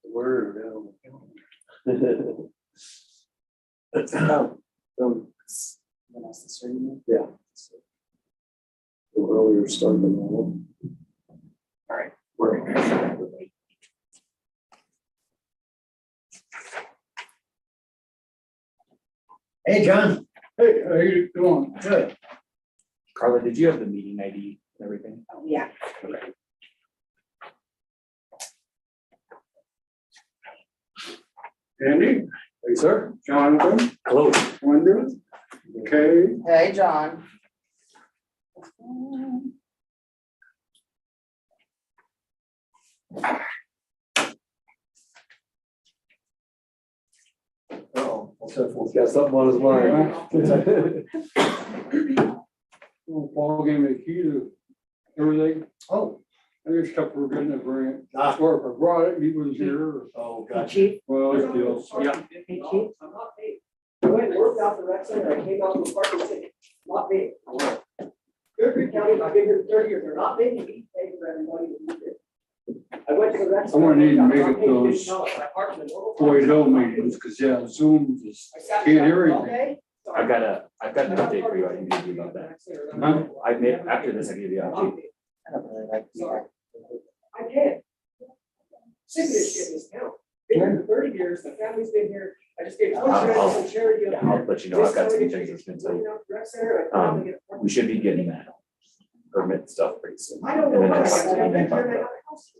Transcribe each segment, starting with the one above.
Word. Yeah. A little earlier start than normal. All right. Hey, John. Hey, how you doing? Good. Carla, did you have the meeting ID and everything? Yeah. Okay. Andy? Hey, sir. Jonathan? Hello. Wendy? Okay. Hey, John. Oh, He's got something on his mind. Paul gave me a key to everything. oh, I just kept forgetting to bring it. Ah. Or if I brought it, he was here. oh, Hey, gotcha. Chief. Well, it feels. Yeah. Hey, Chief. I'm not paid. I went and worked out the rec center, I came out with parking ticket, not paid. Good County, I've been here 30 years, they're not making me pay for everybody to do it. I went to the rec I'm center. gonna need to I make got it paid those $50. I parked in the normal Boyd Hill parking lot. meetings, cause yeah, Zoom just I sat can't there hear all anything. day. I've got an update for you. I can give you about that. Huh? I made, after this, I give you an update. I don't really like you. Sorry. I can't. Sick of this shit in this town. Been here for 30 years, the family's been here, I just gave 20 grand to some charity. Yeah, I'll let you know. I've got some things that's been done. We should be getting that permit stuff pretty soon. I don't And know. then What just I got. even about the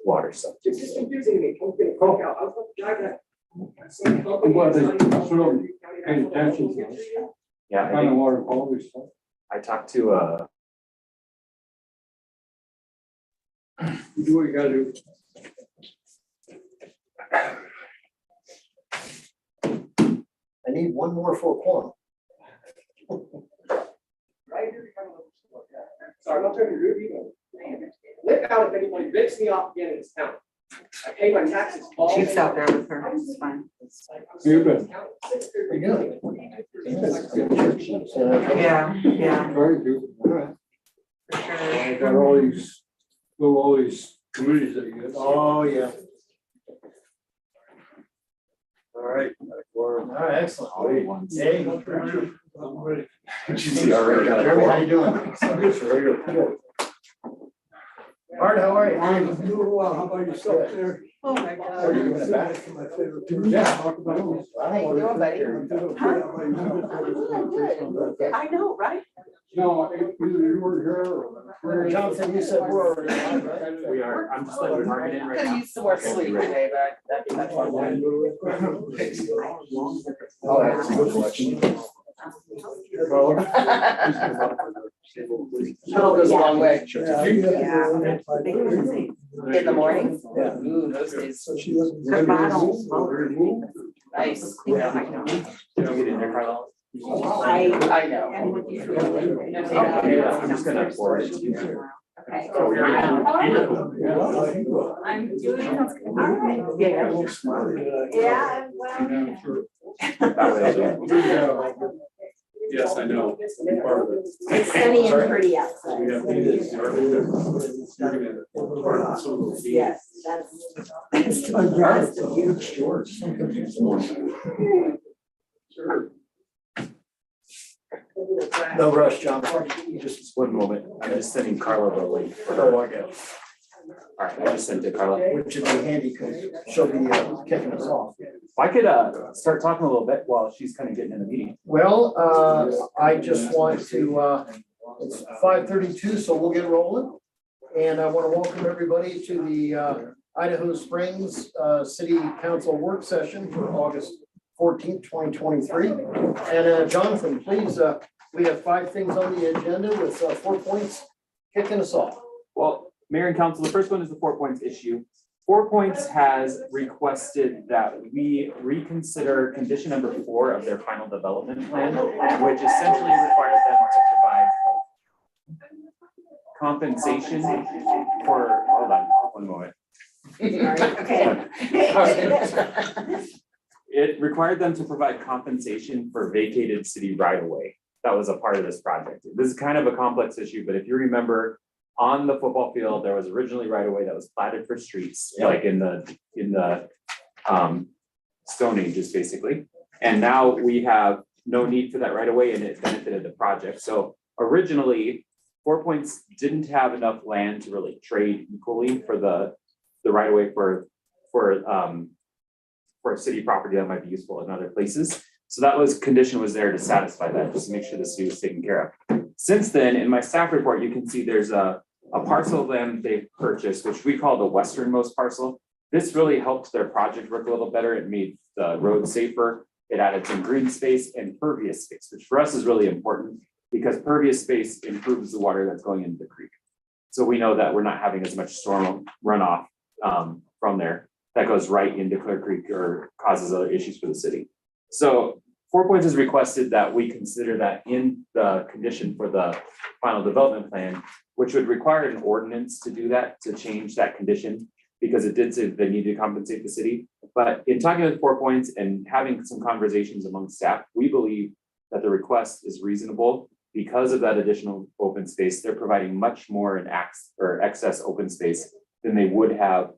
water stuff. It's just confusing me. I'm gonna call out. I was going to drive that. I'm glad they sort of paid attention to us. Yeah, I Kind of think water quality stuff. I talked to, You do what you gotta do. I need one more for a quorum. Right here. Sorry, I'm not trying to be rude either. Lick out if anybody rips me off again in this town. I pay my taxes all. Chief's out there with her. It's fine. You're good. You Yeah, yeah, Trying to. for I sure. got all these committees that you get. Oh, yeah. All right. All right, excellent. all the ones. Hey. Jeremy, Jeremy, how you doing? Art, how are you? I'm doing well. How about yourself there? Oh, my Are you God. giving it back? Yeah. talk about it. How you doing, buddy? I know, right? No, either you were here or. Jonathan, you said we're already live, right? We are, I'm just letting Margaret in right Could now. use some more sleep today, but that's one. Oh, that's a good question. Shuttle goes a long way. Yeah. In the morning? Yeah. Ooh, those days. Good bottle. Nice. Yeah, I know. Did you get in there, Carla? I know. I'm just gonna forward it to you. Okay. So we're gonna- I'm doing, all right. Yeah. Yeah, well. Yeah, sure. That way I'll- Yes, I know. It's sunny and pretty outside. Yes, that's. That's the No rush, John. Just one moment. I'm just sending Carla the link. Oh, I got it. All right, I just sent it, Carla. Which would be handy because she'll be kicking us off. I could start talking a little bit while she's kind of getting in the meeting. Well, I just want to, it's 5:32, so we'll get rolling. And I want to welcome everybody to the Idaho Springs City Council Work Session for August 14th, 2023. And Jonathan, please, we have 5 things on the agenda with 4 points kicking us off. Well, Mayor and Council, the first one is the 4 points issue. 4 points has requested that we reconsider condition number 4 of their final development plan, which essentially requires them to provide compensation for, hold on, one moment. Okay. it required them to provide compensation for vacated city right of way. That was a part of this project. This is kind of a complex issue, but if you remember, on the football field, there was originally right of way that was platted for streets, like in the Stone Ages, basically. And now we have no need for that right of way, and it benefited the project. So originally, 4 Points didn't have enough land to really trade equally for the right of way for city property that might be useful in other places. So that condition was there to satisfy that, just to make sure the city was taken care of. Since then, in my staff report, you can see there's a parcel of land they've purchased, which we call the westernmost parcel. This really helped their project work a little better. It made the road safer. It added some green space and pervious space, which for us is really important because pervious space improves the water that's going into the creek. So we know that we're not having as much storm runoff from there that goes right into Clear Creek or causes other issues for the city. So 4 Points has requested that we consider that in the condition for the final development plan, which would require an ordinance to do that, to change that condition, because it did say they need to compensate the city. But in talking with 4 Points and having some conversations among staff, we believe that the request is reasonable because of that additional open space. They're providing much more in excess open space than they would have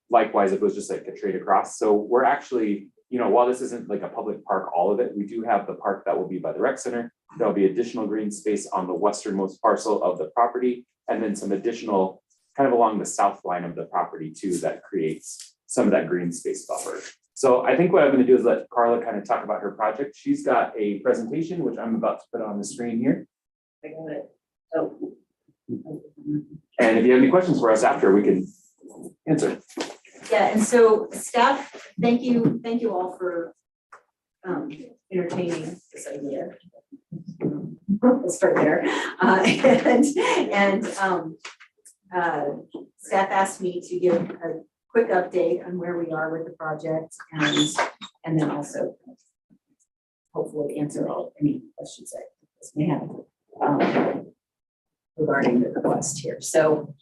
likewise if it was just like a trade across. So we're actually, while this isn't like a public park, all of it, we do have the park that will be by the rec center. There'll be additional green space on the westernmost parcel of the property, and then some additional kind of along the south line of the property too, that creates some of that green space buffer. So I think what I'm going to do is let Carla kind of talk about her project. She's got a presentation, which I'm about to put on the screen here. I got it. Oh. And if you have any questions for us after, we can answer. Yeah, and so staff, thank you all for entertaining this idea. We'll start there. Staff asked me to give a quick update on where we are with the project and then also hopefully answer any questions that you may have regarding the request here. So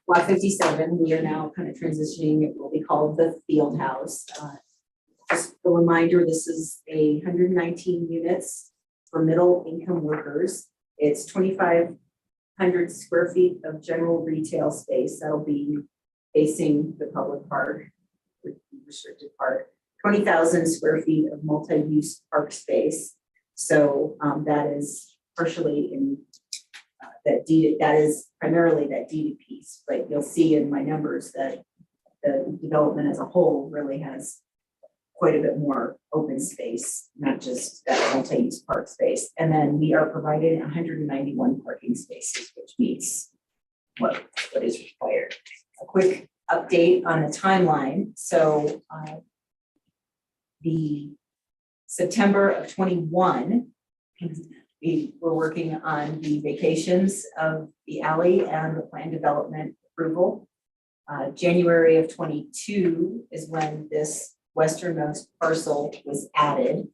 Lot 57, we are now kind of transitioning what we call the field house. Just a reminder, this is 119 units for middle income workers. It's 2,500 square feet of general retail space that'll be facing the public park, restricted park, 20,000 square feet of multi-use park space. So that is partially in that is primarily that deeded piece, but you'll see in my numbers that the development as a whole really has quite a bit more open space, not just that multi-use park space. And then we are providing 191 parking spaces, which meets what is required. A quick update on the timeline. So the September of 21, we were working on the vacations of the alley and the plan development approval. January of 22 is when this westernmost parcel was added.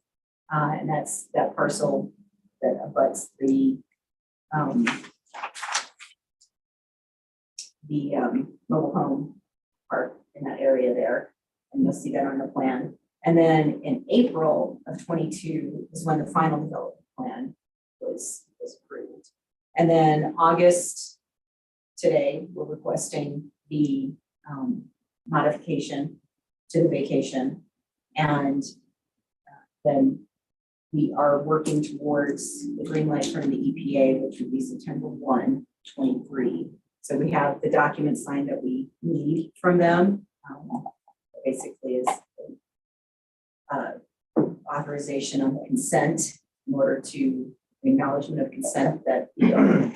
And that's that parcel that abuts the mobile home park in that area there. And you'll see that on the plan. And then in April of 22 is when the final development plan was approved. And then August, today, we're requesting the modification to the vacation. And then we are working towards the green light from the EPA, which would be September 1, 23. So we have the document signed that we need from them. Basically is authorization on the consent in order to acknowledgement of consent that we are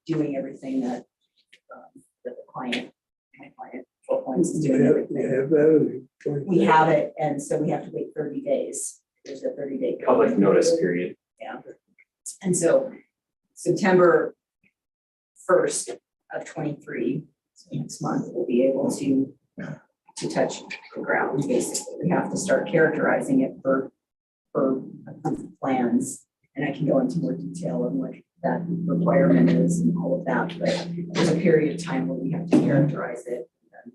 doing everything that the client, my client, 4 Points is doing everything. We have it, and so we have to wait 30 days. There's a 30-day Public notice period. Yeah. And so September 1st of 23, so next month, we'll be able to touch the ground. Basically, we have to start characterizing it for approved plans. And I can go into more detail on what that requirement is and all of that, but there's a period of time where we have to characterize it, and then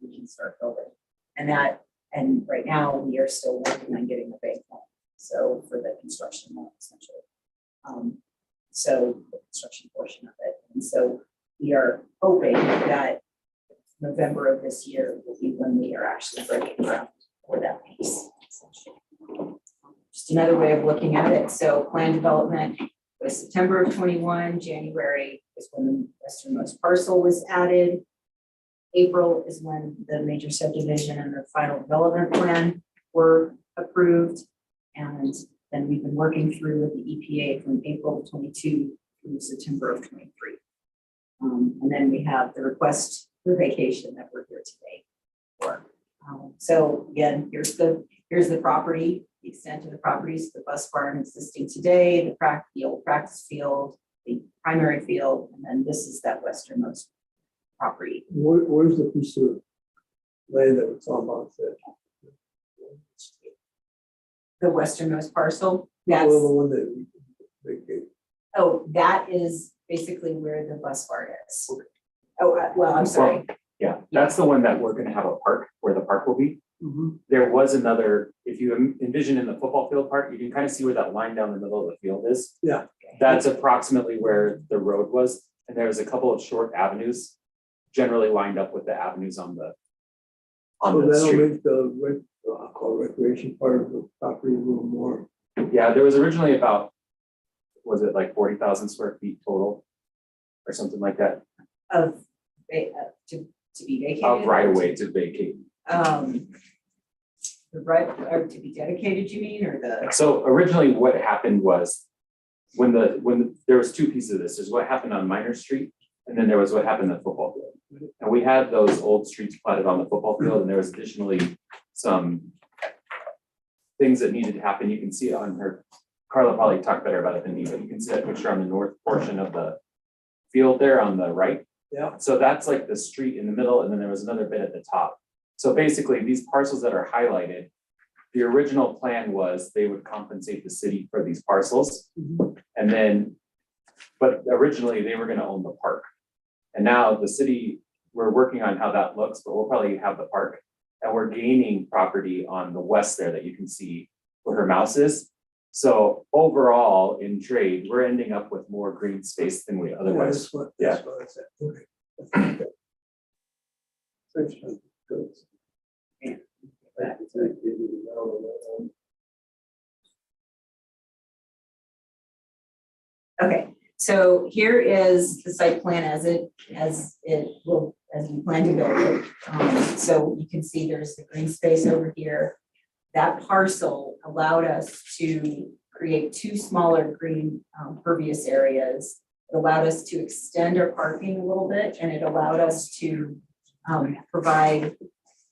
we can start building. And that And right now, we are still working on getting the bank loan, so for the construction loan essentially. So the construction portion of it, and so we are hoping that November of this year will be when we are actually breaking ground for that piece. Essentially. Just another way of looking at it. So plan development was September of 21, January is when the westernmost parcel was added. April is when the major subdivision and the final development plan were approved. And then we've been working through with the EPA from April of 22 through September of 23. And then we have the request for vacation that we're here today for. So again, here's the property, the extent of the properties, the bus barn existing today, the old practice field, the primary field, and then this is that westernmost property. Where's the piece of land that we're talking about there? The westernmost parcel, Well, that's, the one that we oh, that is basically where the bus barn is. Oh, well, I'm sorry. Yeah, that's the one that we're gonna have a park, where the park will be. There was another, if you envision in the football field part, you can kind of see where that line down the middle of the field is. Yeah. That's approximately where the road was, and there was a couple of short avenues, generally lined up with the avenues on the So that'll street. make the I'll call it recreation part of the property a little more. Yeah, there was originally about, was it like 40,000 square feet total? Or something like that, Of, to be vacated. of right away to vacate. The right, or to be dedicated, you mean, or the? So originally what happened was, when there was two pieces of this, there's what happened on Minor Street, and then there was what happened in the football field. And we had those old streets platted on the football field, and there was additionally some things that needed to happen. You can see it on her, Carla probably talked better about it than me, but you can see that picture on the north portion of the field there on the right. Yeah. So that's like the street in the middle, and then there was another bit at the top. So basically, these parcels that are highlighted, the original plan was they would compensate the city for these parcels. And then, but originally they were gonna own the park. And now the city, we're working on how that looks, but we'll probably have the park. And we're gaining property on the west there that you can see where her mouse is. So overall, in trade, we're ending up with more green space than we otherwise. That's what I said. Okay. Thanks, John. Good. Okay, so here is the site plan as we plan to build it. So you can see there's the green space over here. That parcel allowed us to create two smaller green pervious areas. It allowed us to extend our parking a little bit, and it allowed us to provide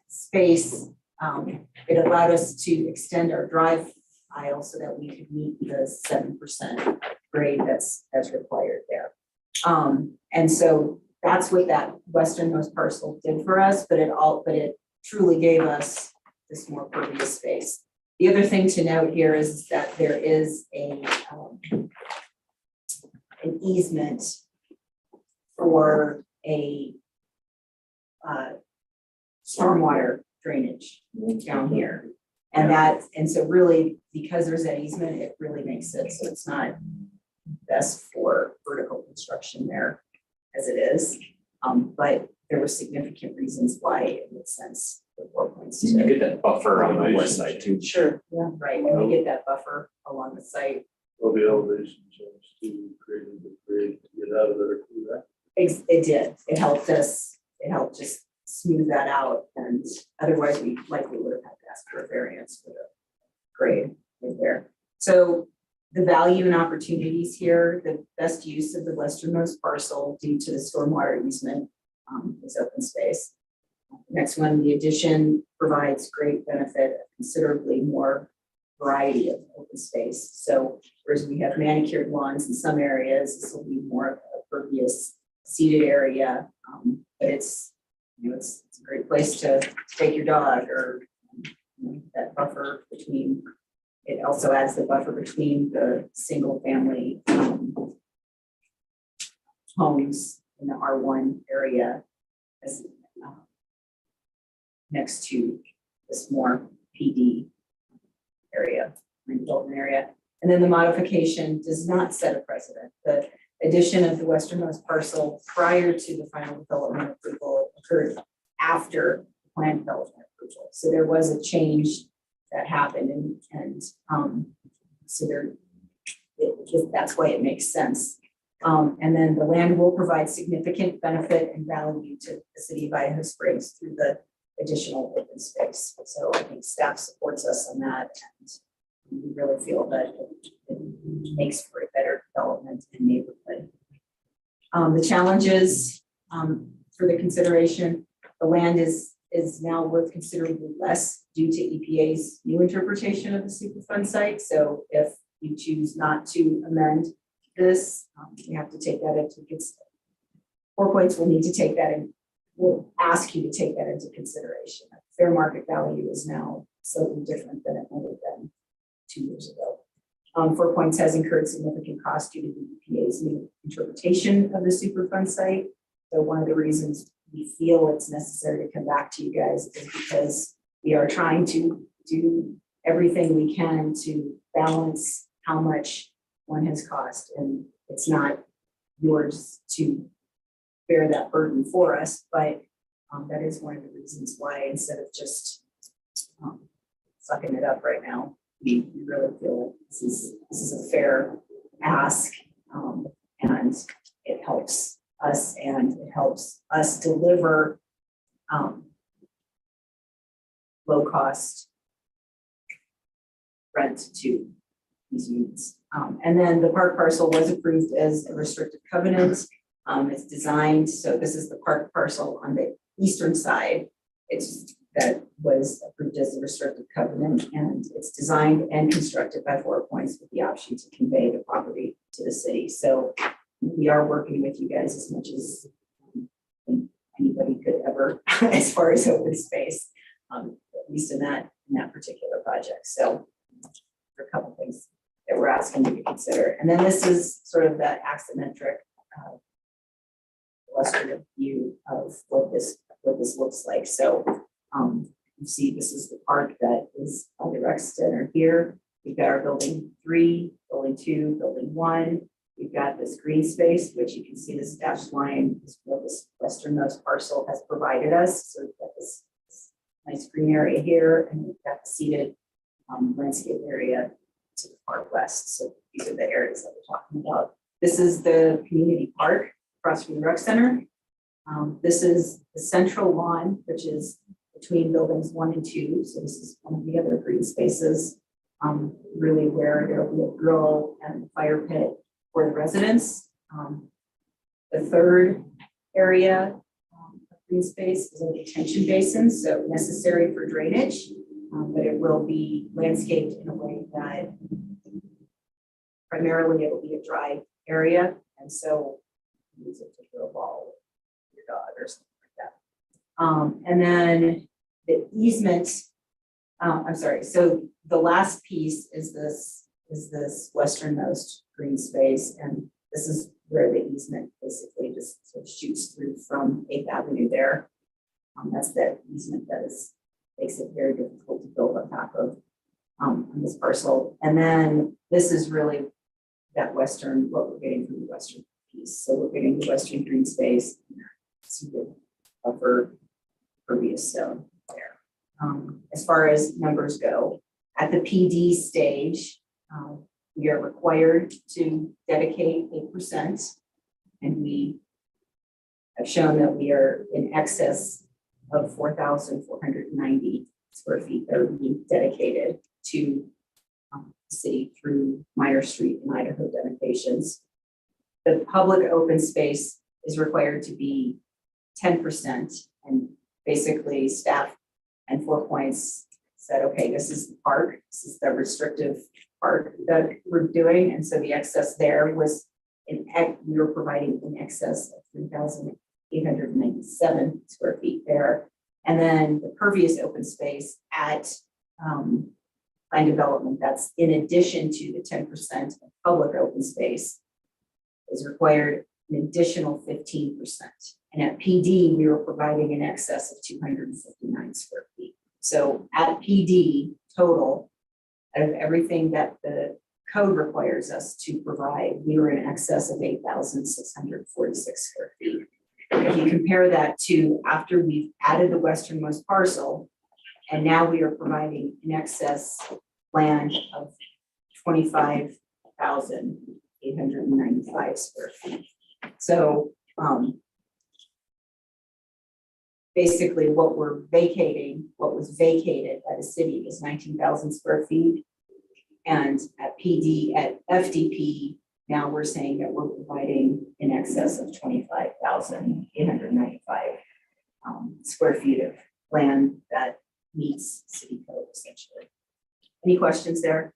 space. It allowed us to extend our drive aisle so that we could meet the 7% grade that's required there. And so that's what that westernmost parcel did for us, but it truly gave us this more pervious space. The other thing to note here is that there is an easement for a stormwater drainage down here. And so really, because there's that easement, it really makes it so it's not best for vertical construction there as it is. But there were significant reasons why it makes sense for 4 points. You get that buffer on the west side too. Sure, yeah, right, and we get that buffer along the site. Will be elevation change to create the grade to get out of there through that. It did, it helped just smooth that out, and otherwise we likely would have had to ask for a variance for the grade right there. So the value and opportunities here, the best use of the westernmost parcel due to the stormwater easement is open space. Next one, the addition provides great benefit, considerably more variety of open space. So whereas we have manicured lawns in some areas, this will be more of a pervious seated area. But it's a great place to take your dog, or that buffer between. It also adds the buffer between the single family homes in the R1 area as next to this more PD area, development area. And then the modification does not set a precedent. The addition of the westernmost parcel prior to the final development approval occurred after plan development approval. So there was a change that happened and so that's why it makes sense. And then the land will provide significant benefit and value to the city of Idaho Springs through the additional open space. So I think staff supports us on that, and we really feel that it makes for a better development in neighborhood. The challenges for the consideration, the land is now worth considerably less due to EPA's new interpretation of the Superfund site. So if you choose not to amend this, you have to take that into consideration. 4 Points will need to take that in, will ask you to take that into consideration. Fair market value is now slightly different than it might have been 2 years ago. 4 Points has incurred significant cost due to the EPA's new interpretation of the Superfund site. So one of the reasons we feel it's necessary to come back to you guys is because we are trying to do everything we can to balance how much one has cost, and it's not yours to bear that burden for us, but that is one of the reasons why, instead of just sucking it up right now, we really feel like this is a fair ask, and it helps us, and it helps us deliver low cost rent to these units. And then the park parcel was approved as a restricted covenant. It's designed, so this is the park parcel on the eastern side. That was approved as a restricted covenant, and it's designed and constructed by 4 Points with the option to convey the property to the city. So we are working with you guys as much as anybody could ever, as far as open space, at least in that particular project. So there are a couple things that we're asking you to consider. And then this is sort of that axiometric illustrative view of what this looks like. So you see this is the park that is on the rec center here. We've got our building 3, building 2, building 1. We've got this green space, which you can see this dashed line is what this westernmost parcel has provided us. So we've got this nice green area here, and we've got the seated landscape area to the far west. So these are the areas that we're talking about. This is the community park across from the rec center. This is the central lawn, which is between buildings 1 and 2. So this is one of the other green spaces, really where there will be a grill and fire pit for the residents. The third area of green space is a detention basin, so necessary for drainage, but it will be landscaped in a way that primarily it will be a dry area, and so use it to throw a ball with your dog or something like that. And then the easement, I'm sorry, so the last piece is this westernmost green space, and this is where the easement basically just sort of shoots through from 8th Avenue there. That's that easement that makes it very difficult to build on top of on this parcel. And then this is really that western, what we're getting from the western piece. So we're getting the western green space, seated upper pervious stone there. As far as numbers go, at the PD stage, we are required to dedicate 8%, and we have shown that we are in excess of 4,490 square feet that are being dedicated to the city through Meyer Street and Idaho dedications. The public open space is required to be 10%, and basically staff and 4 Points said, okay, this is the park, this is the restrictive part that we're doing, and so the excess there was we were providing in excess of 3,897 square feet there. And then the pervious open space at land development, that's in addition to the 10% of public open space, is required an additional 15%. And at PD, we were providing in excess of 259 square feet. So at PD total, out of everything that the code requires us to provide, we were in excess of 8,646 square feet. If you compare that to after we've added the westernmost parcel, and now we are providing in excess land of 25,895 square feet. So basically what we're vacating, what was vacated by the city is 19,000 square feet. And at PD, at FDP, now we're saying that we're providing in excess of 25,895 square feet of land that meets city code essentially. Any questions there?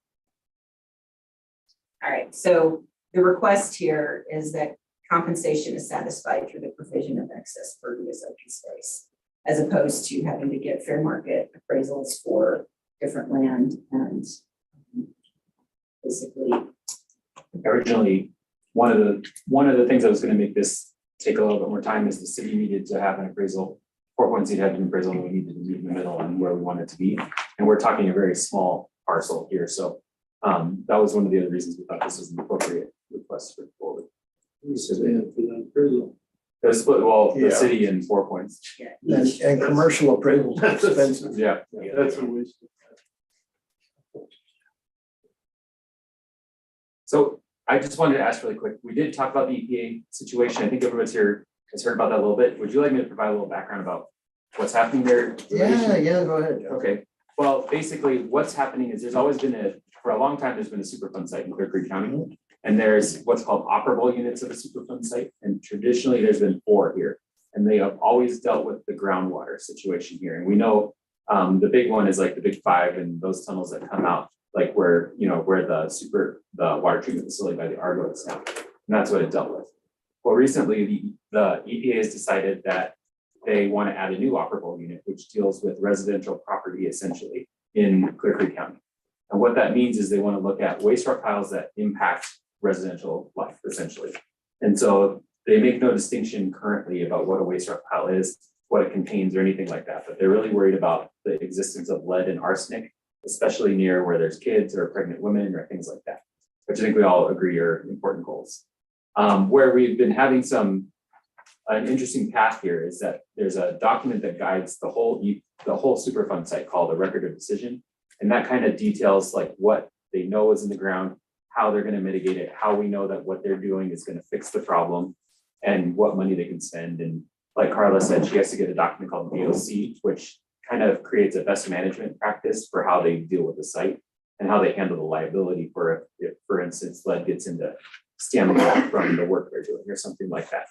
All right, so the request here is that compensation is satisfied through the provision of excess pervious open space, as opposed to having to get fair market appraisals for different land and basically. Originally, one of the things that was going to make this take a little bit more time is the city needed to have an appraisal. 4 points, you'd have an appraisal, and we needed to meet in the middle on where we want it to be. And we're talking a very small parcel here, so that was one of the other reasons we thought this was an appropriate request for forward. We stand for that appraisal. The split, well, the Yeah. city in 4 points. And commercial appraisal is expensive. Yeah. That's a waste of time. So I just wanted to ask really quick, we did talk about the EPA situation. I think everyone's here has heard about that a little bit. Would you like me to provide a little background about what's happening there? Yeah, go ahead, Joe. Okay, well, basically what's happening is there's always been for a long time, there's been a Superfund site in Clear Creek County. And there's what's called operable units of a Superfund site. And traditionally there's been 4 here. And they have always dealt with the groundwater situation here. And we know the big one is like the big 5 and those tunnels that come out, like where the water treatment facility by the Argo is now. And that's what it dealt with. Well, recently the EPA has decided that they want to add a new operable unit, which deals with residential property essentially in Clear Creek County. And what that means is they want to look at waste rock piles that impact residential life essentially. And so they make no distinction currently about what a waste rock pile is, what it contains or anything like that. But they're really worried about the existence of lead and arsenic, especially near where there's kids or pregnant women or things like that, which I think we all agree are important goals. Where we've been having an interesting path here is that there's a document that guides the whole Superfund site called a record of decision. And that kind of details like what they know is in the ground, how they're going to mitigate it, how we know that what they're doing is going to fix the problem, and what money they can spend. And like Carla said, she has to get a document called VOC, which kind of creates a best management practice for how they deal with the site and how they handle the liability for if for instance, lead gets into Stanley from the work they're doing or something like that.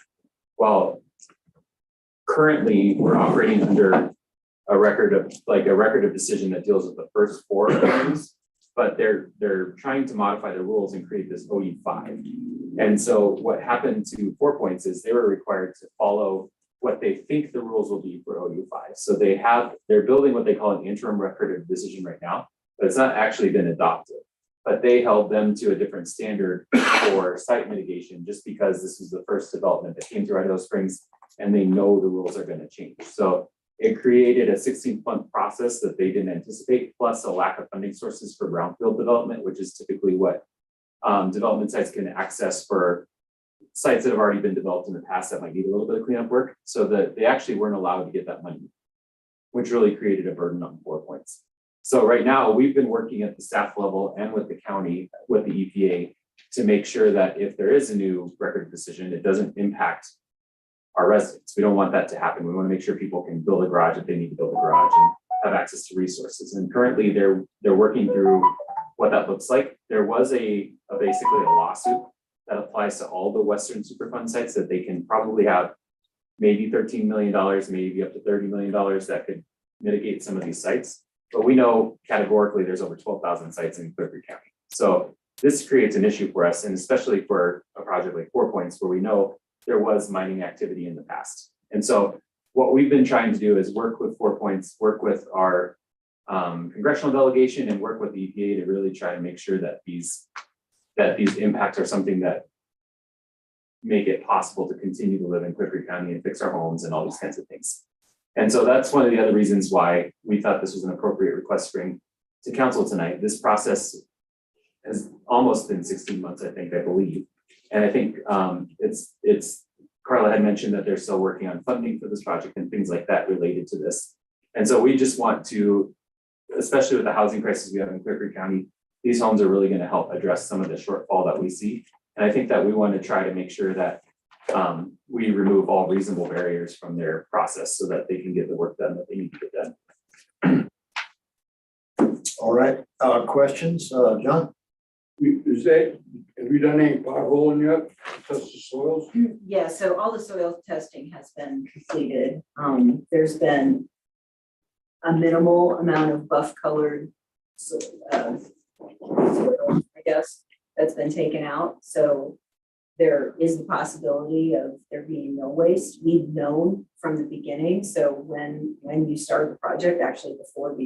Well, currently we're operating under a record of decision that deals with the first 4 of these, but they're trying to modify the rules and create this OU5. And so what happened to 4 points is they were required to follow what they think the rules will be for OU5. So they're building what they call an interim record of decision right now, but it's not actually been adopted. But they held them to a different standard for site mitigation just because this was the first development that came through Idaho Springs and they know the rules are going to change. So it created a 16-month process that they didn't anticipate, plus a lack of funding sources for brownfield development, which is typically what development sites can access for sites that have already been developed in the past that might need a little bit of cleanup work. So that they actually weren't allowed to get that money, which really created a burden on 4 points. So right now we've been working at the staff level and with the county, with the EPA, to make sure that if there is a new record of decision, it doesn't impact our residents. We don't want that to happen. We want to make sure people can build a garage if they need to build a garage and have access to resources. And currently they're working through what that looks like. There was basically a lawsuit that applies to all the Western Superfund sites that they can probably have maybe $13 million, maybe up to $30 million that could mitigate some of these sites. But we know categorically there's over 12,000 sites in Clear Creek County. So this creates an issue for us, and especially for a project like 4 points where we know there was mining activity in the past. And so what we've been trying to do is work with 4 points, work with our congressional delegation and work with the EPA to really try to make sure that these impacts are something that make it possible to continue to live in Clear Creek County and fix our homes and all these kinds of things. And so that's one of the other reasons why we thought this was an appropriate request to bring to council tonight. This process has almost been 16 months, I think, I believe. And I think it's Carla had mentioned that they're still working on funding for this project and things like that related to this. And so we just want to, especially with the housing crisis we have in Clear Creek County, these homes are really going to help address some of the shortfall that we see. And I think that we want to try to make sure that we remove all reasonable barriers from their process so that they can get the work done that they need to get done. All right, questions, John? Is that, have you done any potholing yet? Test the soils? Yeah, so all the soil testing has been completed. There's been a minimal amount of buff colored soil, I guess, that's been taken out. So there is the possibility of there being no waste. We've known from the beginning. So when you started the project, actually before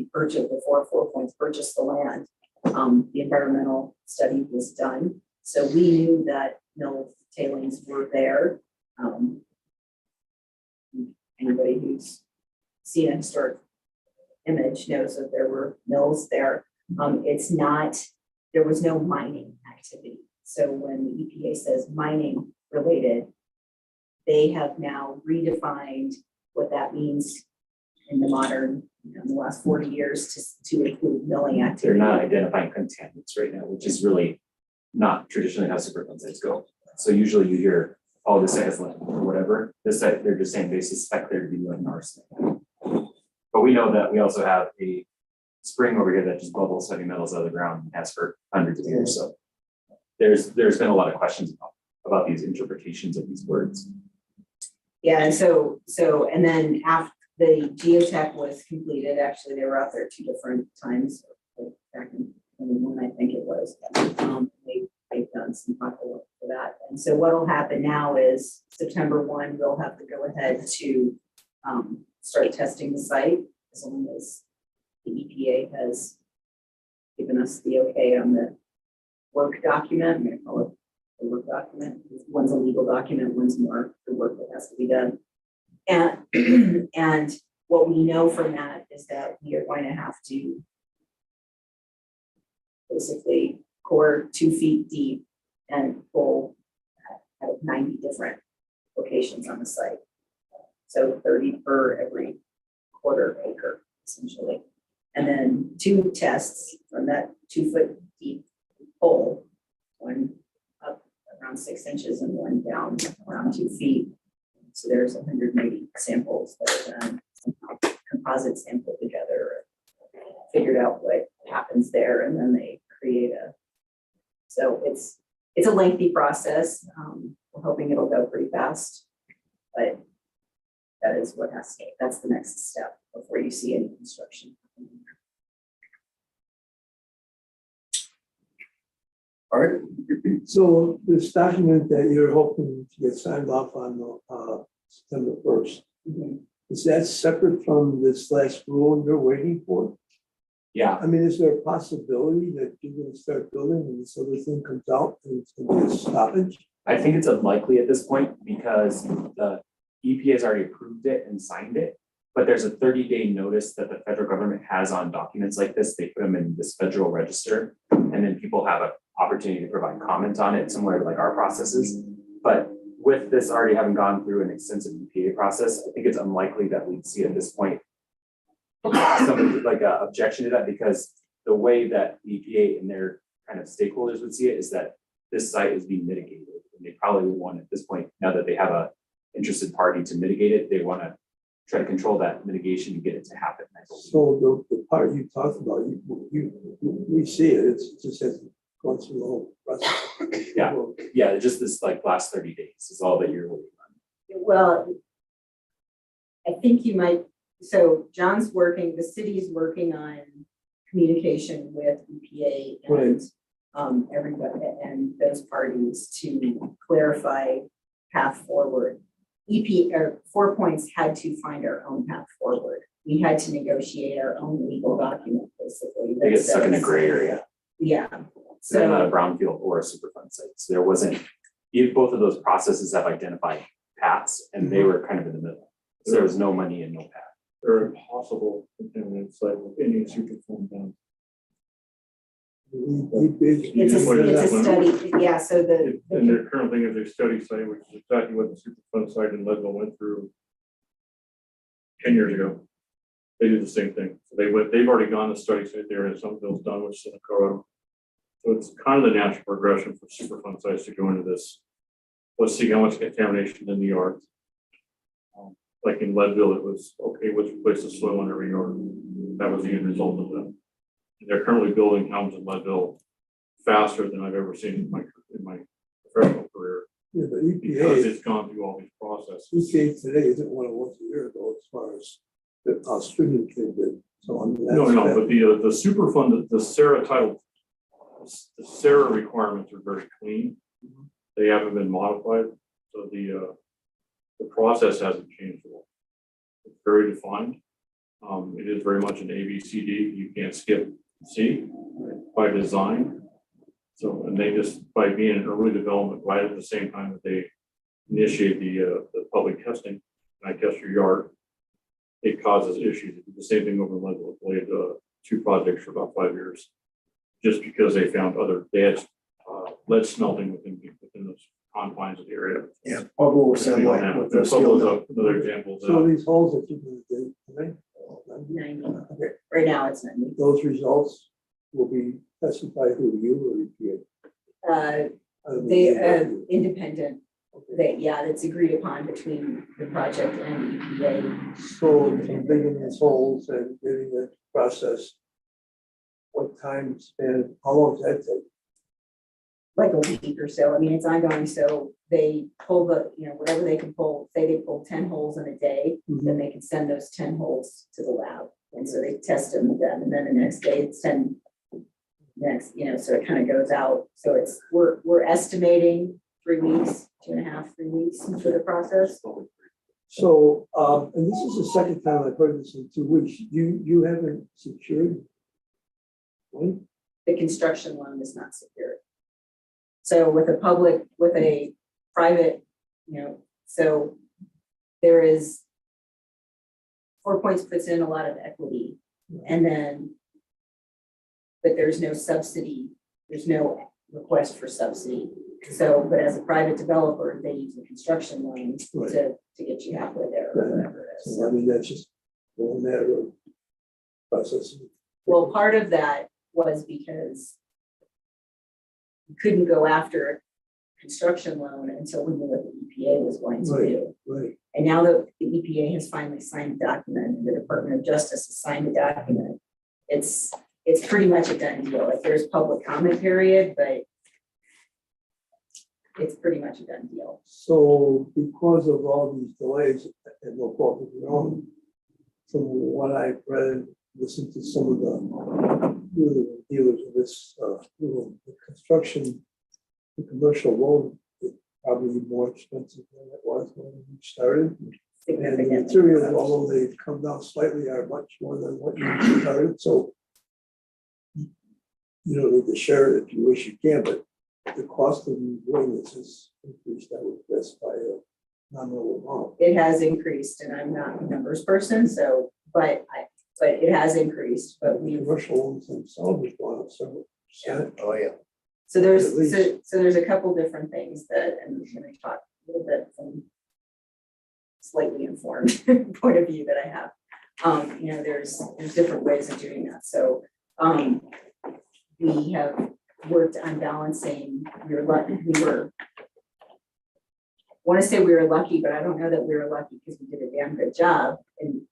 Four Points purchased the land, the environmental study was done. So we knew that no tailings were there. Anybody who's seen a historic image knows that there were mills there. There was no mining activity. So when the EPA says mining related, they have now redefined what that means in the modern, in the last 40 years to include milling They're activity. not identifying contaminants right now, which is really not traditionally how Superfund sites go. So usually you hear, oh, this site has lead or whatever. This site, they're just saying they suspect there to be like arsenic. But we know that we also have a spring over here that just bubbles heavy metals out of the ground and has for hundreds of years. So there's been a lot of questions about these interpretations of these words. Yeah, and so and then after the geotech was completed, actually they were out there 2 different times, like back in 21, I think it was. They've done some pothole work for that. And so what will happen now is September 1, we'll have to go ahead to start testing the site as long as the EPA has given us the okay on the work document. I'm going to call it the work document. One's a legal document, one's more the work that has to be done. And what we know from that is that we are going to have to basically core 2 feet deep and pull at 90 different locations on the site. So 30 per every quarter acre, essentially. And then 2 tests from that 2 foot deep hole, one up around 6 inches and one down around 2 feet. So there's 180 samples that are done, composite sampled together, figured out what happens there, and then they create so it's a lengthy process. We're hoping it'll go pretty fast, but that is what that's the next step before you see any construction. All right, So this document that you're hoping to get signed off on September 1st, is that separate from this last rule you're waiting for? Yeah, I mean, is there a possibility that you're going to start building and this other thing comes out and it's going to be a stoppage? I think it's unlikely at this point because the EPA has already approved it and signed it. But there's a 30-day notice that the federal government has on documents like this. They put them in this federal register, and then people have an opportunity to provide comment on it, similar to like our processes. But with this already having gone through an extensive EPA process, I think it's unlikely that we'd see at this point something like an objection to that, because the way that the EPA and their kind of stakeholders would see it is that this site is being mitigated. And they probably would want at this point, now that they have a interested party to mitigate it, they want to try to control that mitigation and get it to happen. So the part you talked about, we see it, it just hasn't gone through the whole process. Yeah, just this like last 30 days is all that you're waiting on. Well, I think you might, so John's working, the city's working on communication with EPA and everybody and those parties to clarify path forward. or 4 Points had to find our own path forward. We had to negotiate our own legal document, basically. They get stuck in a gray area. Yeah. So they're not a So, brownfield or a Superfund site. So there wasn't, both of those processes have identified paths and they were kind of in the middle. So there was no money and no path. they're impossible contaminant site with any superfund done. It's a study, yeah, so And their current thing is a study site, which is exactly what the superfund site in Leadville went through 10 years ago. They did the same thing. So they've already gone to study site there, and Somerville's done, which is in Colorado. So it's kind of the natural progression for superfund sites to go into this. Let's see how much contamination in the yard. Like in Leadville, it was, okay, let's replace the soil in every yard. That was the end result of that. And they're currently building homes in Leadville faster than I've ever seen in my professional career. Yeah, but Because EPA, it's gone through all these processes. EPA today isn't what it was a year ago as far as the Australian thing did. So I mean, No, that's no, bad. but the superfund, the SARA title, the SARA requirements are very clean. They haven't been modified, so the process hasn't changed at all. It's very defined. It is very much an A, B, C, D. You can't skip C by design. So, and they just, by being in early development, right at the same time that they initiate the public testing, and I test your yard, it causes issues. They did the same thing over in Leadville. They had 2 projects for about 5 years, just because they found they had lead smelting within those confines of the area. Yeah. Pueblo was And we don't have it. There's another example. So these holes that you're gonna do, right? 90. Okay, Right now, it's 90. those results will be specified through you or EPA? I don't know. They, independent, that's agreed upon between the project and EPA. So from digging these holes and getting it processed, what time span, how long does that take? Like a week or so. I mean, it's ongoing, so they pull whatever they can pull, say they pull 10 holes in a day, then they can send those 10 holes to the lab. And so they test them with them, and then the next day it's 10 next, so it kind of goes out. So we're estimating 3 weeks, 2.5, 3 weeks for the process. So, and this is the second time I've heard this in 2 weeks. You haven't secured? Right? The construction loan is not secured. So with a private, so there is 4 Points puts in a lot of equity, and then, but there's no subsidy, there's no request for subsidy. So, but as a private developer, they use the construction loan Right. to get you halfway there or whatever it is. So I mean, that's just a matter of processing. Well, part of that was because we couldn't go after a construction loan until we knew what the EPA was going to Right. do. Right. And now that the EPA has finally signed a document, and the Department of Justice has signed a document, it's pretty much a done deal. Like, there's public comment period, but it's pretty much a done deal. So because of all these delays and no fault of your own, from what I've read, listened to some of the dealers of this, the construction, the commercial loan, is probably more expensive than it was when we started. And the Significantly. materials, although they've come down slightly, are much more than what you started, so you don't need to share it if you wish you can, but the cost of doing this has increased, I would guess, by a nominal amount. It has increased, and I'm not a numbers person, so, but it has increased, but The commercial loans themselves have gone up several percent. Oh, yeah. So there's, At least. so there's a couple different things that, and I'm gonna talk a little bit from slightly informed point of view that I have. There's different ways of doing that. So, we have worked on balancing, want to say we were lucky, but I don't know that we were lucky because we did a damn good job in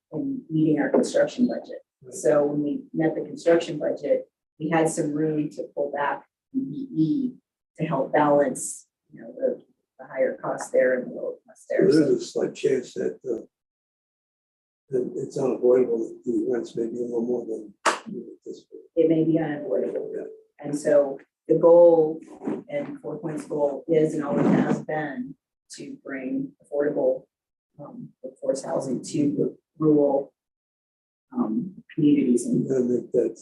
meeting our construction budget. So when we met the construction budget, we had some room to pull back EE to help balance, the higher cost there and the lower cost there. There's So a slight chance that that it's unavoidable that the rents may be a little more than you anticipate. it may be unavoidable. Yeah. And so the goal, and 4 Points goal is and always has been to bring affordable workforce housing to rural communities. You And gotta make that,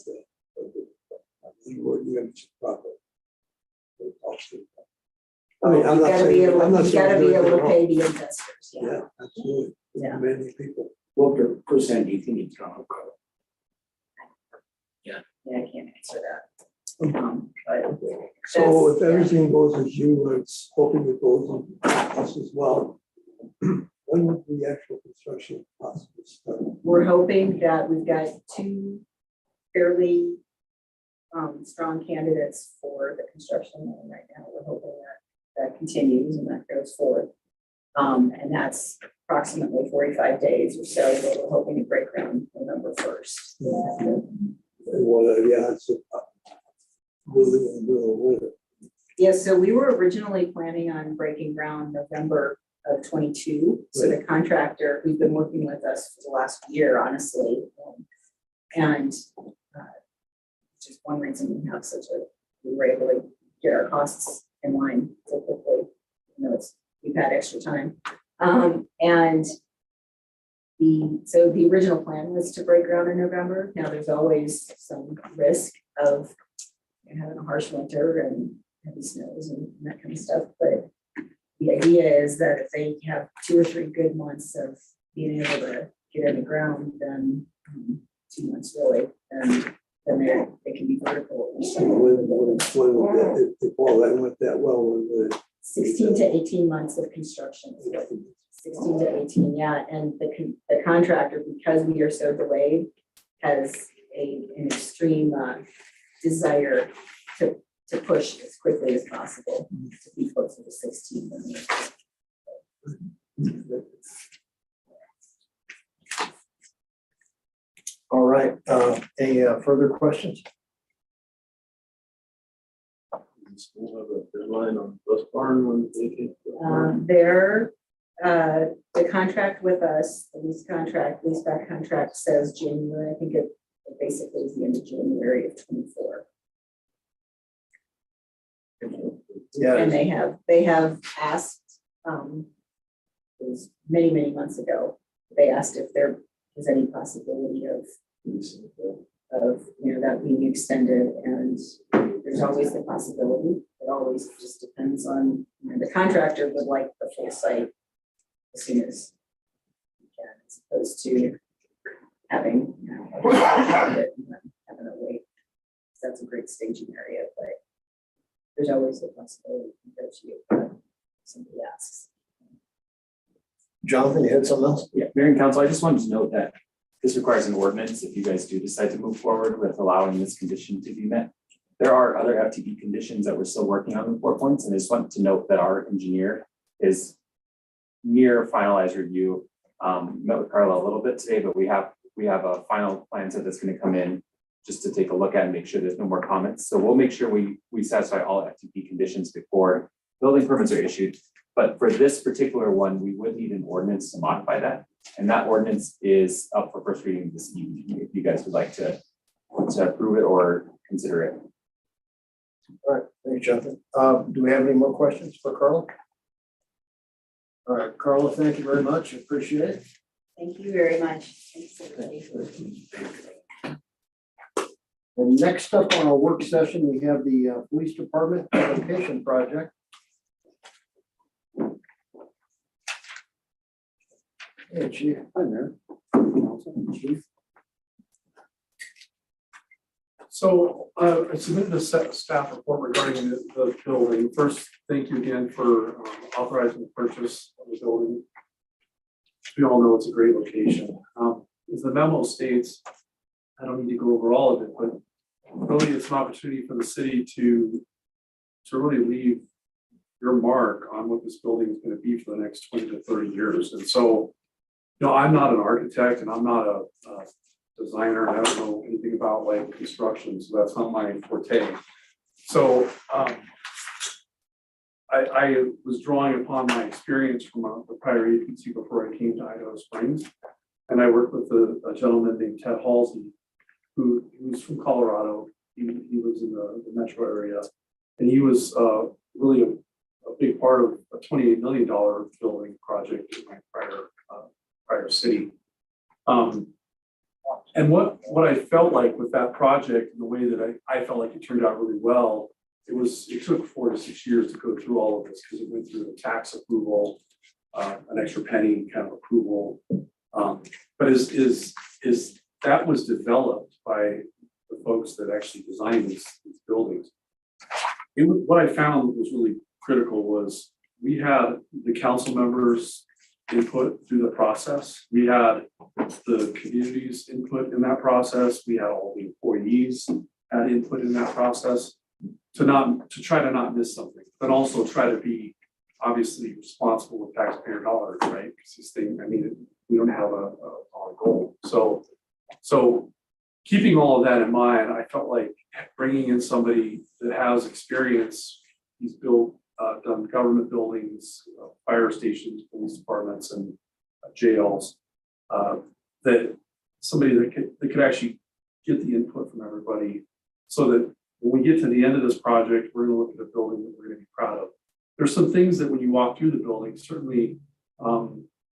you gotta be proper. I mean, I'm you not gotta be saying, able, I'm not you saying. gotta be do able anything to wrong. pay the investors. Yeah, absolutely. Yeah. Many people. Well, percent do you think it's gonna go? Yeah, I can't answer that. But So if everything goes as you, it's hoping it goes as us as well. When would the actual construction possibly start? we're hoping that we've got two fairly strong candidates for the construction loan right now. We're hoping that that continues and that goes forward. And that's approximately 45 days or so, but we're hoping to break ground November 1st. And what are the odds of building in the middle of winter? Yeah, so we were originally planning on breaking ground November of 22. So the contractor who's been working with us for the last year, honestly, and just one reason we have we were able to get our costs in line so quickly. You know, we've had extra time. And so the original plan was to break ground in November. Now there's always some risk of having a harsh winter and heavy snows and that kind of stuff. But the idea is that if they have 2 or 3 good months of being able to get in the ground, then 2 months really, then they can be vertical. When would that, if all that went that well, when would it? 16 to 18 months of construction. 16 to 18, yeah. And the contractor, because we are so delayed, has an extreme desire to push as quickly as possible to be closer to 16 than All right, any further questions? Does the school have a deadline on bus barn when they can? the contract with us, the leaseback contract says January. I think it basically is the end of January of 24. Yeah. And they have asked, it was many months ago, they asked if there was any possibility of that being extended, and there's always the possibility. It always just depends on, the contractor would like the full site as soon as you can, as opposed to having, having a wait. That's a great staging area, but there's always the possibility to negotiate if somebody asks. Jonathan, you had something else? Yeah, Mayor and Council, I just wanted to note that this requires an ordinance if you guys do decide to move forward with allowing this condition to be met. There are other FTP conditions that we're still working on in 4 points, and I just want to note that our engineer is near finalized review. Met with Carla a little bit today, but we have a final plan set that's going to come in just to take a look at and make sure there's no more comments. So we'll make sure we satisfy all FTP conditions before building permits are issued. But for this particular one, we would need an ordinance to modify that. And that ordinance is up for first reading this evening, if you guys would like to approve it or consider it. All right, thank you, Jonathan. Do we have any more questions for Carla? All right, Carla, thank you very much. Appreciate it. Thank you very much. Thanks, everybody. And next up on our work session, we have the police department application project. Hey, Chief. Hi there. Chief. So I submitted a staff report regarding the building. First, thank you again for authorizing the purchase of the building. We all know it's a great location. As the memo states, I don't need to go over all of it, but really it's an opportunity for the city to really leave your mark on what this building is going to be for the next 20 to 30 years. And so, I'm not an architect and I'm not a designer. I don't know anything about like construction, so that's not my forte. So I was drawing upon my experience from the prior agency before I came to Idaho Springs, and I worked with a gentleman named Ted Halsey, who's from Colorado. He lives in the metro area, and he was really a big part of a $28 million building project in my prior city. And what I felt like with that project, and the way that I felt like it turned out really well, it took 4 to 6 years to go through all of this, because it went through the tax approval, an extra penny kind of approval, But that was developed by the folks that actually designed these buildings. What I found was really critical was we had the council members input through the process. We had the community's input in that process. We had all the employees had input in that process to try to not miss something, but also try to be obviously responsible with taxpayer dollars, right? Because these things, I mean, we don't have a goal. So keeping all of that in mind, I felt like bringing in somebody that has experience. He's built, done government buildings, fire stations, police departments, and jails. That somebody that could actually get the input from everybody, so that when we get to the end of this project, we're going to look at a building that we're going to be proud of. There's some things that when you walk through the building, certainly,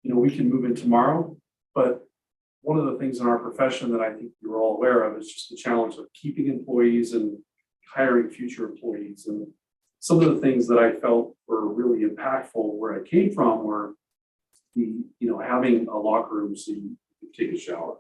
we can move in tomorrow, but one of the things in our profession that I think you're all aware of is just the challenge of keeping employees and hiring future employees. And some of the things that I felt were really impactful where I came from were having a locker room so you could take a shower.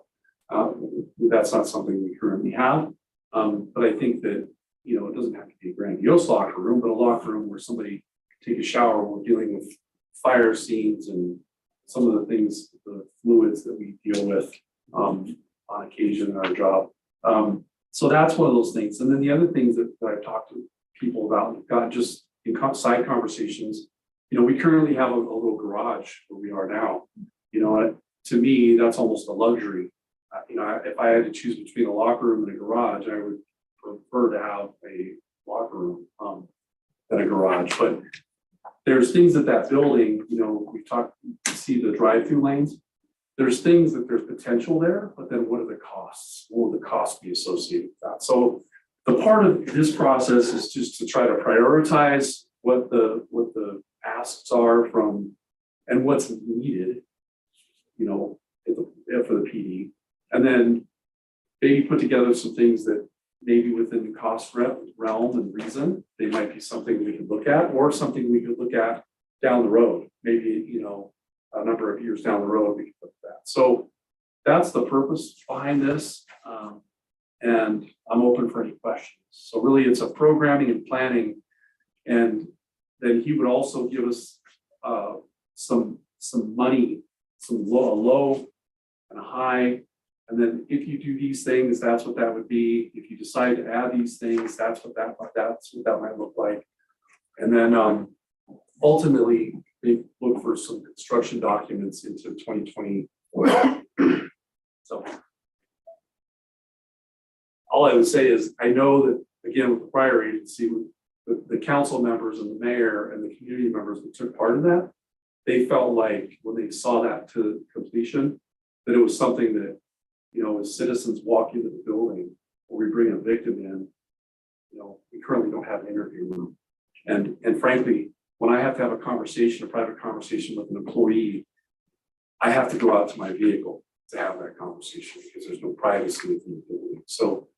That's not something we currently have. But I think that, it doesn't have to be a grandiose locker room, but a locker room where somebody can take a shower. We're dealing with fire scenes and some of the things, the fluids that we deal with on occasion in our job. So that's one of those things. And then the other things that I've talked to people about, we've got just in side conversations, we currently have a little garage where we are now. To me, that's almost a luxury. If I had to choose between a locker room and a garage, I would prefer to have a locker room than a garage. But there's things at that building, we see the drive-through lanes. There's things that there's potential there, but then what are the costs? What will the cost be associated with that? So the part of this process is just to try to prioritize what the asks are from and what's needed, for the PD, and then maybe put together some things that maybe within the cost realm and reason, they might be something we could look at, or something we could look at down the road. Maybe, a number of years down the road, we could look at that. So that's the purpose behind this. And I'm open for any questions. So really it's a programming and planning. And then he would also give us some money, a low and a high. And then if you do these things, that's what that would be. If you decide to add these things, that's what that might look like. And then ultimately, they look for some construction documents into 2020. So all I would say is, I know that, again, with the prior agency, with the council members and the mayor and the community members that took part in that, they felt like when they saw that to completion, that it was something that, as citizens walk into the building or we bring a victim in, we currently don't have an interview room. And frankly, when I have to have a private conversation with an employee, I have to go out to my vehicle to have that conversation because there's no privacy within the building. So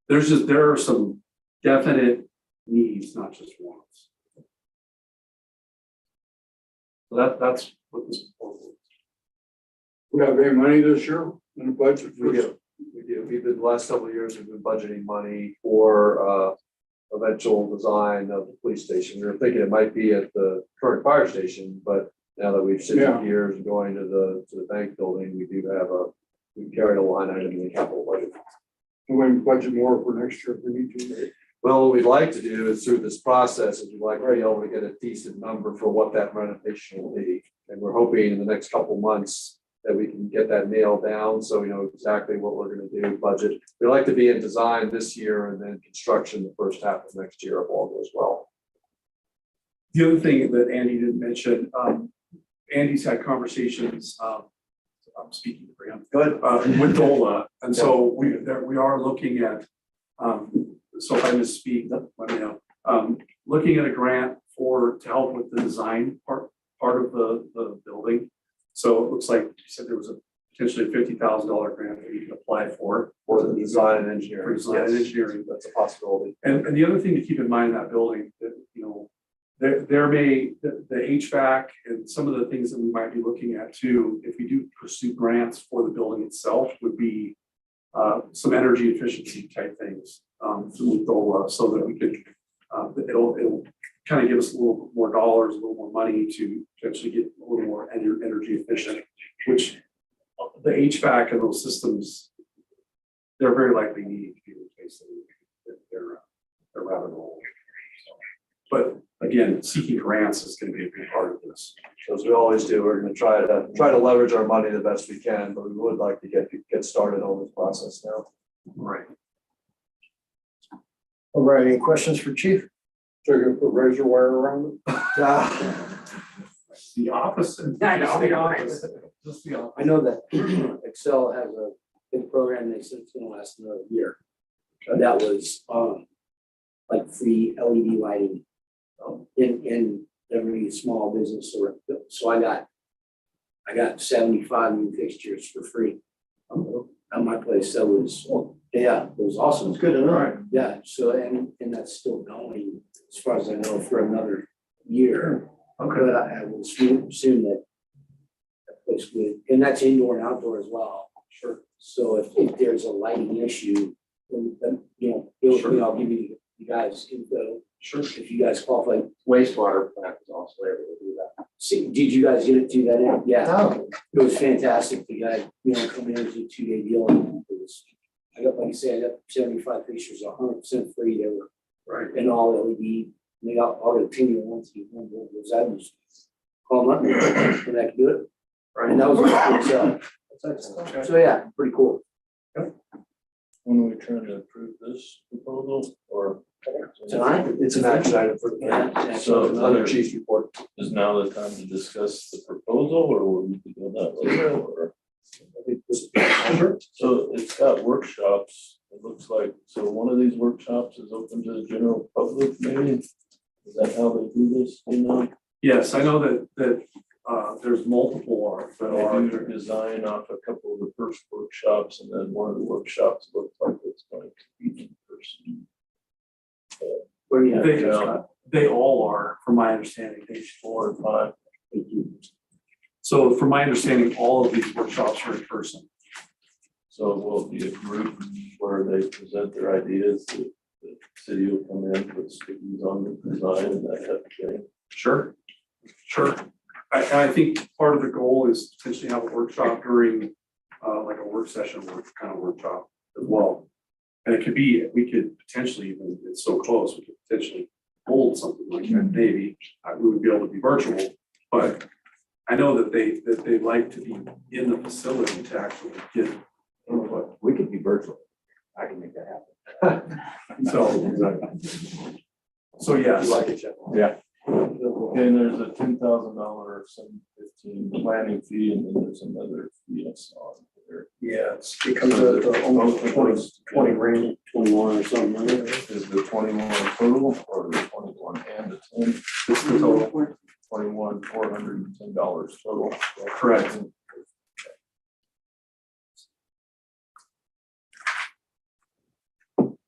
there are some definite needs, not just wants. So that's what this proposal is. We have any money this year in the budget? We do. We've been, the last several of years, we've been budgeting money for eventual design of the police station. We were thinking it might be at the current fire station, but now that we've shifted gears and going to the bank building, we carried a line item in the capital budget. And we budget more for next year if we need to. Well, what we'd like to do is through this process, is we'd like to be able to get a decent number for what that renovation will be. And we're hoping in the next couple of months that we can get that nailed down, so we know exactly what we're going to do, budget. We'd like to be in design this year and then construction the first half of next year if all goes well. The other thing that Andy didn't mention, Andy's had conversations, I'm speaking for him, with DOLA. And so we are looking at, so if I misspeak, let me know, looking at a grant to help with the design part of the building. So it looks like you said there was potentially a $50,000 grant that you can apply for the design and engineering. For design and engineering. That's a possibility. And the other thing to keep in mind in that building that, the HVAC and some of the things that we might be looking at too, if we do pursue grants for the building itself, would be some energy efficiency type things through DOLA, so that we could, it'll kind of give us a little more dollars, a little more money to actually get a little more energy efficient, which the HVAC and those systems, they're very likely needing to be replaced. They're rather old. But again, seeking grants is going to be a big part of this. As we always do, we're gonna try to leverage our money the best we can, but we would like to get started on this process now. Right. All right, any questions for Chief? So you're gonna put razor wire around it? The opposite. I know, Just the right. opposite. Just the opposite. I know that Excel has a good program, they said it's gonna last another year. That was, like free LED lighting in every small business, so I got 75 new fixtures for free at my place. That was, yeah, it was awesome. It's good to know. Yeah, so, and that's still going, as far as I know, for another year. Okay. But I will assume that place would, and that's indoor and outdoor as well. Sure. So if there's a lighting issue, then Sure. I'll give you guys info. Sure. If you guys qualify. Wastewater plant is also able to do that. See, did you guys get it to that end? Yeah, No, it was fantastic. The guy, coming in with a 2-day deal. And it was, I got, like I said, I got 75 pictures, 100% free. They were Right. and all LED. And they got all the 10-year warranty. Was that was call them up and I could do it. Right. And that was a good so yeah, pretty cool. When are we trying to approve this proposal or? Tonight? It's an action item for Yeah. So another chief's report. is now the time to discuss the proposal or will we be doing that later or? I think this- So it's got workshops, it looks like, so one of these workshops is open to the general public maybe? Is that how they do this, Yes, I know that there's multiple that They are. do design off a couple of the first workshops and then one of the workshops looks like it's going to be in person. Where do you They, have? they all are, from my understanding, Page 4 and 5. so from my understanding, all of these workshops are in person. So will it be a group where they present their ideas, the city will come in, put stickies on the design and that type of thing? Sure. I think part of the goal is potentially have a workshop during, like a work session, kind of workshop as well. And it could be, we could potentially, even, it's so close, we could potentially hold something like that, maybe. We would be able to be virtual, but I know that they like to be in the facility to actually get input. We could be virtual. I can make that happen. So yes. You like it, Jeff? Yeah. Okay, and there's a $10,000 or $715 planning fee, and then there's another fee I saw there. yeah, it comes out to almost 20 grand. 21 or something. Like that. Is the 21 total or the 21 and the 10? It's the total. 21, $410 total. Correct.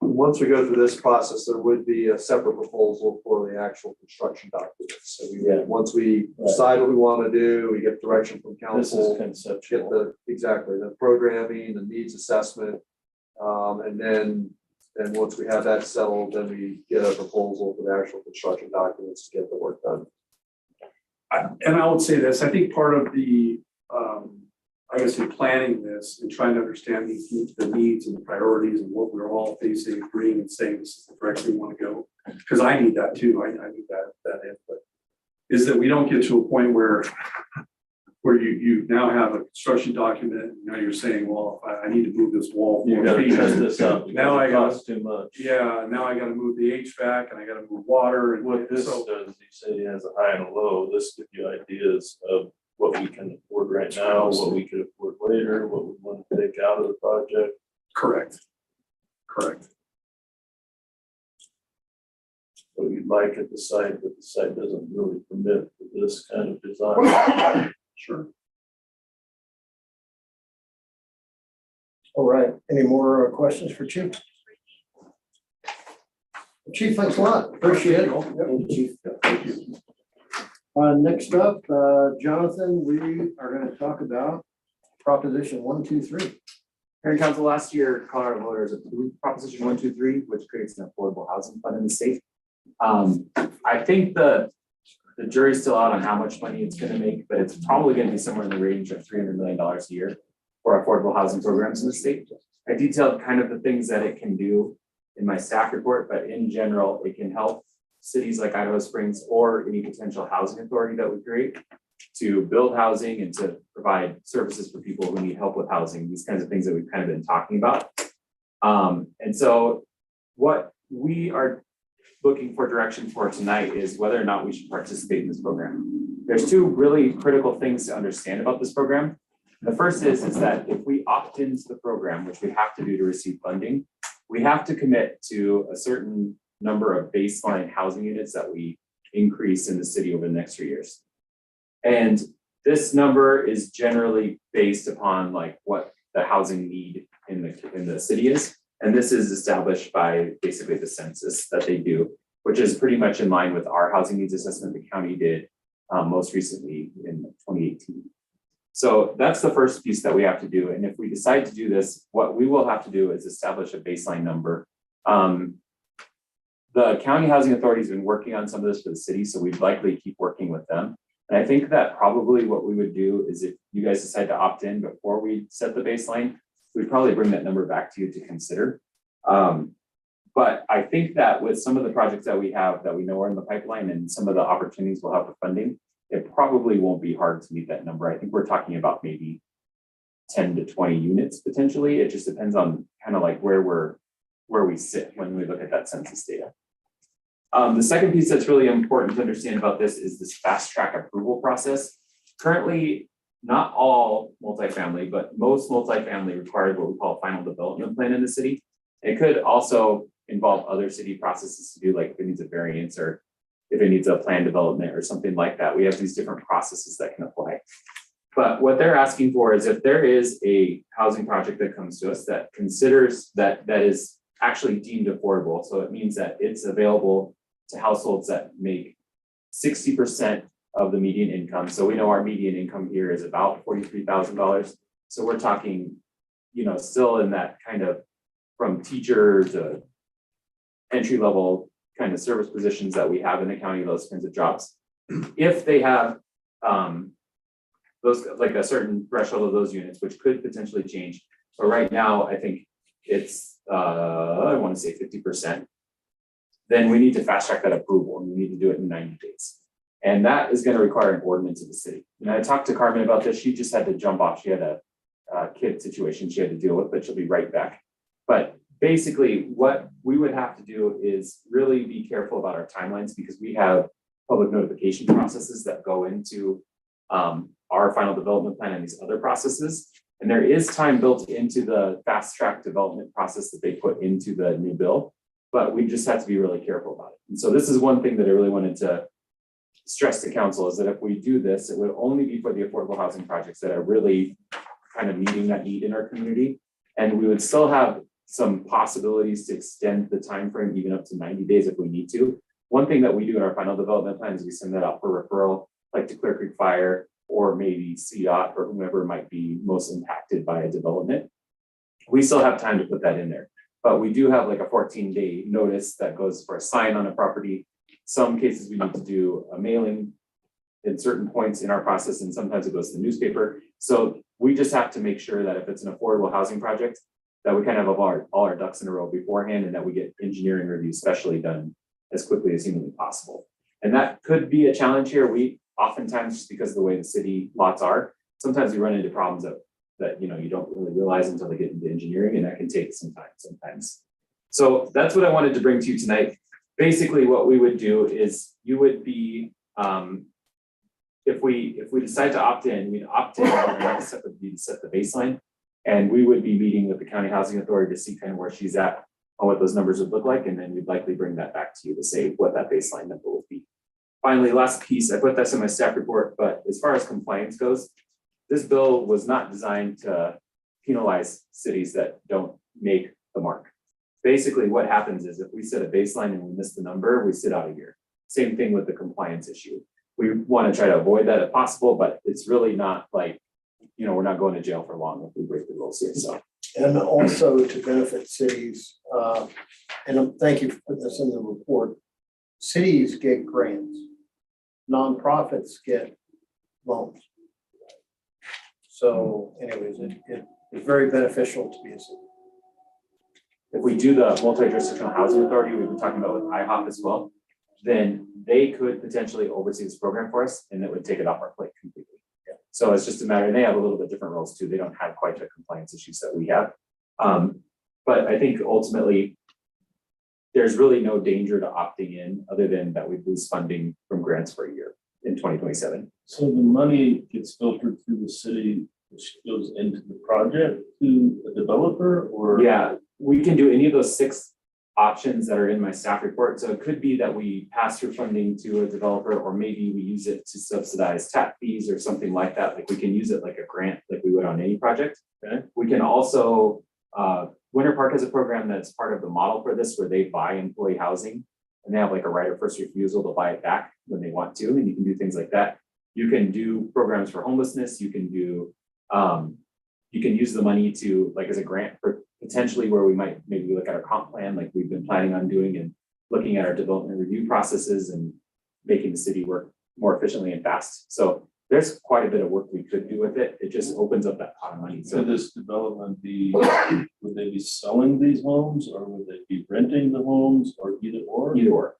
Once we go through this process, there would be a separate proposal for the actual construction documents. So once we decide what we want to do, we get direction from This is council, get conceptual. the programming, the needs assessment. And then once we have that settled, then we get a proposal for the actual construction documents to get the work done. And I would say this, I think part of the, I guess in planning this and trying to understand the needs and the priorities and what we're all facing, agreeing and saying this is the direction we want to go. Because I need that too. I need that input. Is that we don't get to a point where you now have a construction document and now you're saying, well, I need to move this wall. You 4 gotta feet. test this out. Now I It got, costs too much. yeah, now I gotta move the HVAC and I gotta move water and What this so. does, you say it has a high and a low, this gives you ideas of what we can afford right now, what we could afford later, what we want to take out of the project. Correct. What you'd like at the site, but the site doesn't really permit for this kind of design. Sure. All right, any more questions for Chief? Chief, thanks a lot. Appreciate it. Thank you, Chief. Next up, Jonathan, we are gonna talk about Proposition 123. Mayor and Council, last year, Colorado voters approved Proposition 123, which creates an affordable housing fund in the state. I think the jury's still out on how much money it's gonna make, but it's probably gonna be somewhere in the range of $300 million a year for affordable housing programs in the state. I detailed kind of the things that it can do in my staff report, but in general, it can help cities like Idaho Springs or any potential housing authority that we create to build housing and to provide services for people who need help with housing, these kinds of things that we've kind of been talking about. And so what we are looking for direction for tonight is whether or not we should participate in this program. There's two really critical things to understand about this program. The first is that if we opt into the program, which we have to do to receive funding, we have to commit to a certain number of baseline housing units that we increase in the city over the next 3 years. And this number is generally based upon like what the housing need in the city is. And this is established by basically the census that they do, which is pretty much in line with our housing needs assessment the county did most recently in 2018. So that's the first piece that we have to do. And if we decide to do this, what we will have to do is establish a baseline number. The county housing authority has been working on some of this for the city, so we'd likely keep working with them. And I think that probably what we would do is if you guys decide to opt in before we set the baseline, we'd probably bring that number back to you to consider. But I think that with some of the projects that we have that we know are in the pipeline and some of the opportunities we'll have for funding, it probably won't be hard to meet that number. I think we're talking about maybe 10 to 20 units potentially. It just depends on kind of like where we sit when we look at that census data. The second piece that's really important to understand about this is this fast track approval process. Currently, not all multifamily, but most multifamily requires what we call a final development plan in the city. It could also involve other city processes to do, like if it needs a variance or if it needs a plan development or something like that. We have these different processes that can apply. But what they're asking for is if there is a housing project that comes to us that considers that is actually deemed affordable. So it means that it's available to households that make 60% of the median income. So we know our median income here is about $43,000. So we're talking, still in that kind of from teacher to entry level kind of service positions that we have in the county, those kinds of jobs. If they have those like a certain threshold of those units, which could potentially change. But right now, I think it's I want to say 50%. Then we need to fast track that approval and we need to do it in 90 days. And that is going to require an ordinance of the city. And I talked to Carmen about this. She just had to jump off. She had a kid situation she had to deal with, but she'll be right back. But basically what we would have to do is really be careful about our timelines because we have public notification processes that go into our final development plan and these other processes. And there is time built into the fast track development process that they put into the new bill, but we just have to be really careful about it. And so this is one thing that I really wanted to stress to council is that if we do this, it would only be for the affordable housing projects that are really kind of meeting that need in our community. And we would still have some possibilities to extend the time frame even up to 90 days if we need to. One thing that we do in our final development plan is we send that out for referral, like to Clear Creek Fire or maybe CDOT or whomever might be most impacted by a development. We still have time to put that in there, but we do have like a 14-day notice that goes for a sign on a property. Some cases we need to do a mailing at certain points in our process, and sometimes it goes to the newspaper. So we just have to make sure that if it's an affordable housing project, that we kind of have all our ducks in a row beforehand and that we get engineering reviews especially done as quickly as humanly possible. And that could be a challenge here. We oftentimes, just because of the way the city lots are, sometimes we run into problems that you don't really realize until they get into engineering, and that can take some time sometimes. So that's what I wanted to bring to you tonight. Basically, what we would do is you would be, if we decide to opt in, we'd opt in, and the next step would be to set the baseline. And we would be meeting with the county housing authority to see kind of where she's at on what those numbers would look like. And then we'd likely bring that back to you to say what that baseline number will be. Finally, last piece, I put this in my staff report, but as far as compliance goes, this bill was not designed to penalize cities that don't make the mark. basically what happens is if we set a baseline and we miss the number, we sit out a year. Same thing with the compliance issue. We want to try to avoid that if possible, but it's really not like, you know, we're not going to jail for long if we break the rules here, so. And also to benefit cities, and thank you for putting this in the report. Cities get grants, nonprofits get loans. So anyways, it is very beneficial to be a city. If we do the multi-jurisdictional housing authority, we've been talking about with IHOP as well, then they could potentially oversee this program for us and it would take it off our plate completely. Yeah. So it's just a matter, and they have a little bit different roles too. They don't have quite the compliance issues that we have. But I think ultimately, there's really no danger to opting in other than that we lose funding from grants for a year in 2027. So the money gets filtered through the city, which goes into the project to a developer or? Yeah, we can do any of those 6 options that are in my staff report. So it could be that we pass through funding to a developer, or maybe we use it to subsidize tap fees or something like that. Like we can use it like a grant, like we would on any project. Okay. We can also, Winter Park has a program that's part of the model for this, where they buy employee housing and they have like a right of first refusal to buy it back when they want to, and you can do things like that. You can do programs for homelessness. You can do, you can use the money to, like as a grant for potentially where we might maybe look at our comp plan, like we've been planning on doing, and looking at our development review processes and making the city work more efficiently and fast. So there's quite a bit of work we could do with it. It just opens up that pot of money. So So this development be, would they be selling these homes or would they be renting the homes or either or? either or.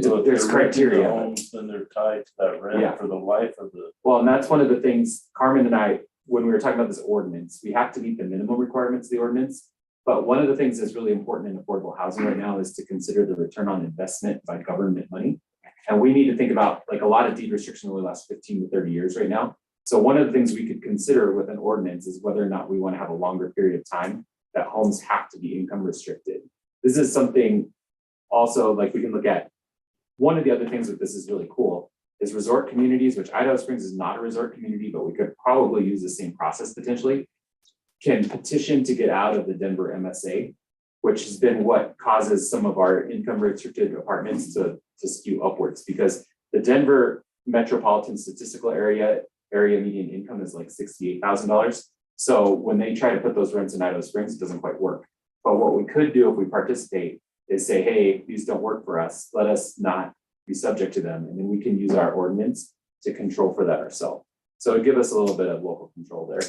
So if There's they're renting the criteria. homes, then they're tied to that Yeah. rent for the life of the. Well, and that's one of the things, Carmen and I, when we were talking about this ordinance, we have to meet the minimum requirements of the ordinance. But one of the things that's really important in affordable housing right now is to consider the return on investment by government money. And we need to think about, like, a lot of deed restriction over the last 15 to 30 years right now. So one of the things we could consider with an ordinance is whether or not we want to have a longer period of time that homes have to be income restricted. This is something also, like, we can look at. One of the other things that this is really cool is resort communities, which Idaho Springs is not a resort community, but we could probably use the same process potentially, can petition to get out of the Denver MSA, which has been what causes some of our income restricted apartments to skew upwards, because the Denver metropolitan statistical area median income is like $68,000. So when they try to put those rents in Idaho Springs, it doesn't quite work. But what we could do if we participate is say, hey, these don't work for us. Let us not be subject to them. And then we can use our ordinance to control for that ourselves. So it'd give us a little bit of local control there.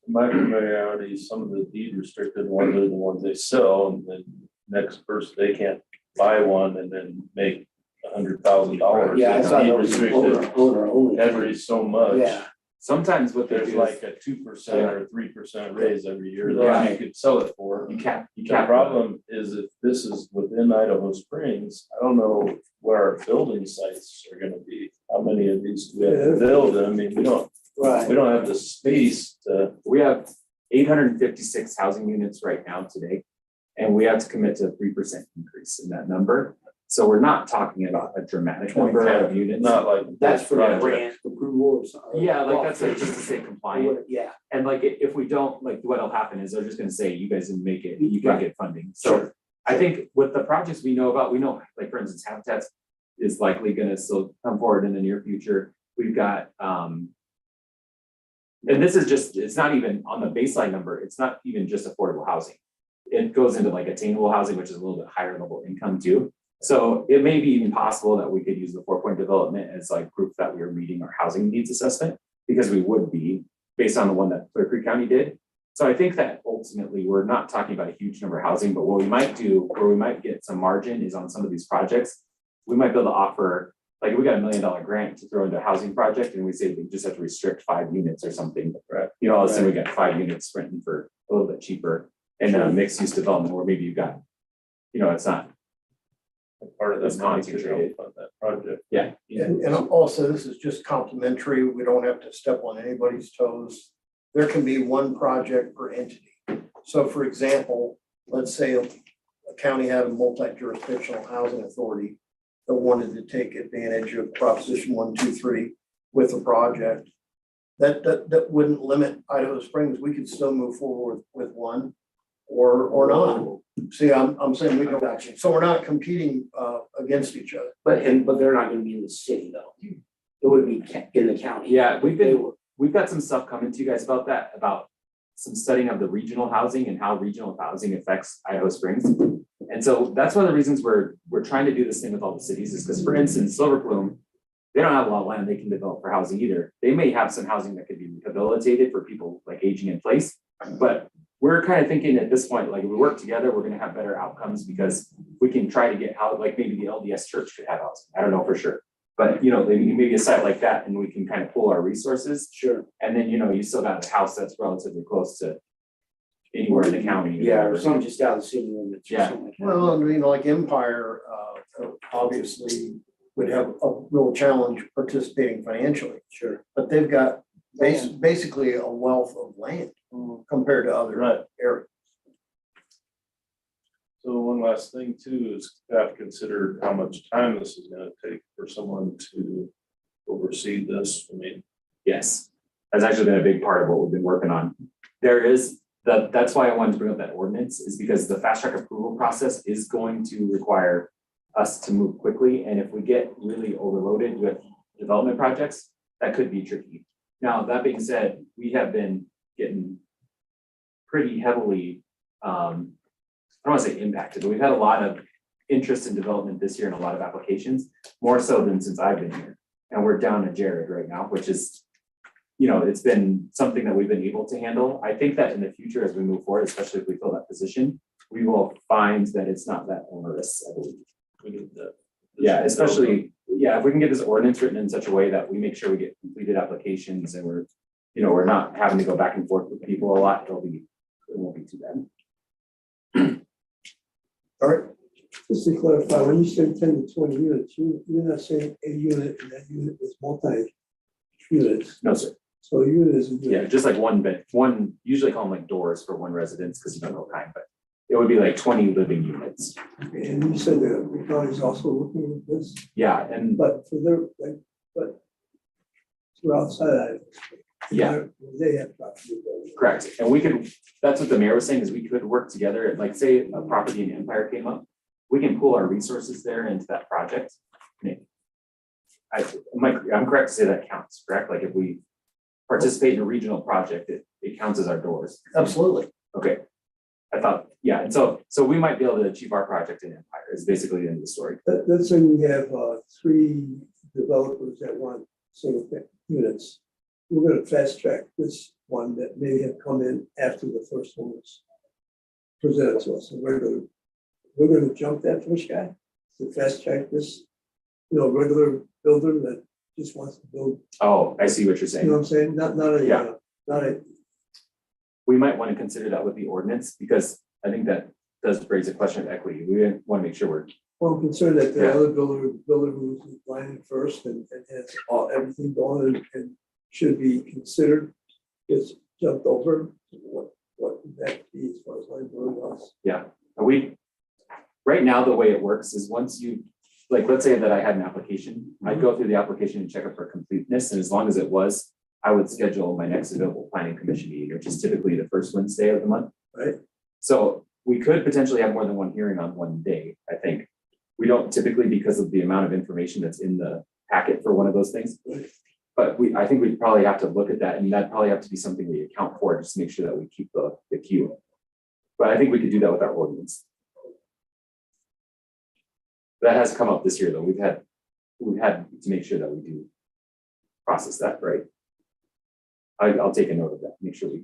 My familiarity, some of the deed restricted ones are the ones they sell, and then next person, they can't buy one and then make $100,000. Yeah, I It's saw deed those restricted owner only. every so much. Yeah. Sometimes what they There's do like is a 2% or 3% raise every year that Right. you could sell it for. you cap. The problem is if this is within Idaho Springs, I don't know where our building sites are gonna be. How many of these do we have to build? I mean, we don't have the space to. We have 856 housing units right now today, and we have to commit to a 3% increase in that number. So we're not talking about a dramatic number of units. Not like. That's for the project. grant approval or something. Yeah, like that's like just to stay compliant. Yeah. And like, if we don't, like, what'll happen is they're just gonna say, you guys didn't make it, you can get funding. So I think with the projects we know about, we know, like, for instance, Habitat is likely gonna still come forward in the near future. We've got, and this is just, it's not even on the baseline number, it's not even just affordable housing. It goes into like attainable housing, which is a little bit higher level income too. So it may be even possible that we could use the 4-point development as like proof that we are meeting our housing needs assessment, because we would be based on the one that Clear Creek County did. So I think that ultimately we're not talking about a huge number of housing, but what we might do, where we might get some margin, is on some of these projects. We might be able to offer, like, we got $1 million grant to throw into a housing project, and we say we just have to restrict 5 units or something. Right. You know, all of a sudden we got 5 units renting for a little bit cheaper, and a mixed use development where maybe you got, you know, it's not. Part of That's that money could concentrated. help on that project. Yeah. And also, this is just complimentary. We don't have to step on anybody's toes. There can be one project per entity. So for example, let's say a county had a multi-jurisdictional housing authority that wanted to take advantage of Proposition 123 with a project. That wouldn't limit Idaho Springs. We could still move forward with one. or not. See, I'm saying we I don't, got you. so we're not competing, against each other. But they're not gonna be in the city though. It would be in the county. Yeah, They were- we've got some stuff coming to you guys about that, about some studying of the regional housing and how regional housing affects Idaho Springs. And so that's one of the reasons we're trying to do this thing with all the cities is because, for instance, Silver Plume, they don't have a lot of land they can develop for housing either. They may have some housing that could be rehabilitated for people like aging in place. But we're kind of thinking at this point, like if we work together, we're gonna have better outcomes because we can try to get how, like maybe the LDS church could have housing. I don't know for sure. But maybe a site like that and we can kind of pool our resources. Sure. And then, you still got a house that's relatively close to anywhere in the county. Yeah, or some just out of the city limits or Yeah. something like that. Well, like Empire, obviously would have a real challenge participating financially. Sure. But they've got basically a wealth of land compared to other Right. areas. So one last thing too is you have to consider how much time this is gonna take for someone to oversee this. I mean, Yes, that's actually been a big part of what we've been working on. That's why I wanted to bring up that ordinance is because the fast track approval process is going to require us to move quickly. And if we get really overloaded with development projects, that could be tricky. Now, that being said, we have been getting pretty heavily, I don't want to say impacted, but we've had a lot of interest in development this year and a lot of applications, more so than since I've been here. And we're down to Jared right now, which is, it's been something that we've been able to handle. I think that in the future, as we move forward, especially if we fill that position, we will find that it's not that onerous, I believe. we need that. Yeah, especially, if we can get this ordinance written in such a way that we make sure we get completed applications and we're not having to go back and forth with people a lot, it won't be too bad. All right, Just to clarify, when you say 10 to 20 units, you're not saying a unit and that unit is multi-units. No, sir. So a unit is a Yeah, unit. just like one, usually call them like doors for one residence because you don't know kind, but it would be like 20 living units. And you said that the county is also looking at this, Yeah, and but for their, but we're outside of it. Yeah. They have property. correct. And that's what the mayor was saying is we could work together, like say a property in Empire came up, we can pool our resources there into that project. I'm correct to say that counts, correct? Like if we participate in a regional project, it counts as our doors. absolutely. Okay. I thought, yeah, and so we might be able to achieve our project in Empire is basically the end of the story. Let's say we have 3 developers that want single units. We're gonna fast track this one that may have come in after the first one was presented to us. And we're gonna jump that first guy to fast track this, regular builder that just wants to build, Oh, I see what you're you saying. know what I'm saying? Not a, Yeah. not a, We might want to consider that with the ordinance because I think that does raise a question of equity. We want to make sure we're, well, I'm concerned that the Yeah. other builder who's lining first and has everything going and should be considered, gets jumped over. What would that be as far as liability goes? and right now, the way it works is once you, like, let's say that I had an application, I'd go through the application and check it for completeness. And as long as it was, I would schedule my next available planning commission meeting, which is typically the first Wednesday of the month. Right. So we could potentially have more than one hearing on one day, I think. We don't typically because of the amount of information that's in the packet for one of those things. But I think we'd probably have to look at that and that'd probably have to be something we account for, just to make sure that we keep the queue. But I think we could do that with our ordinance. That has come up this year, though. We've had to make sure that we do process that, right? I'll take a note of that, make sure we.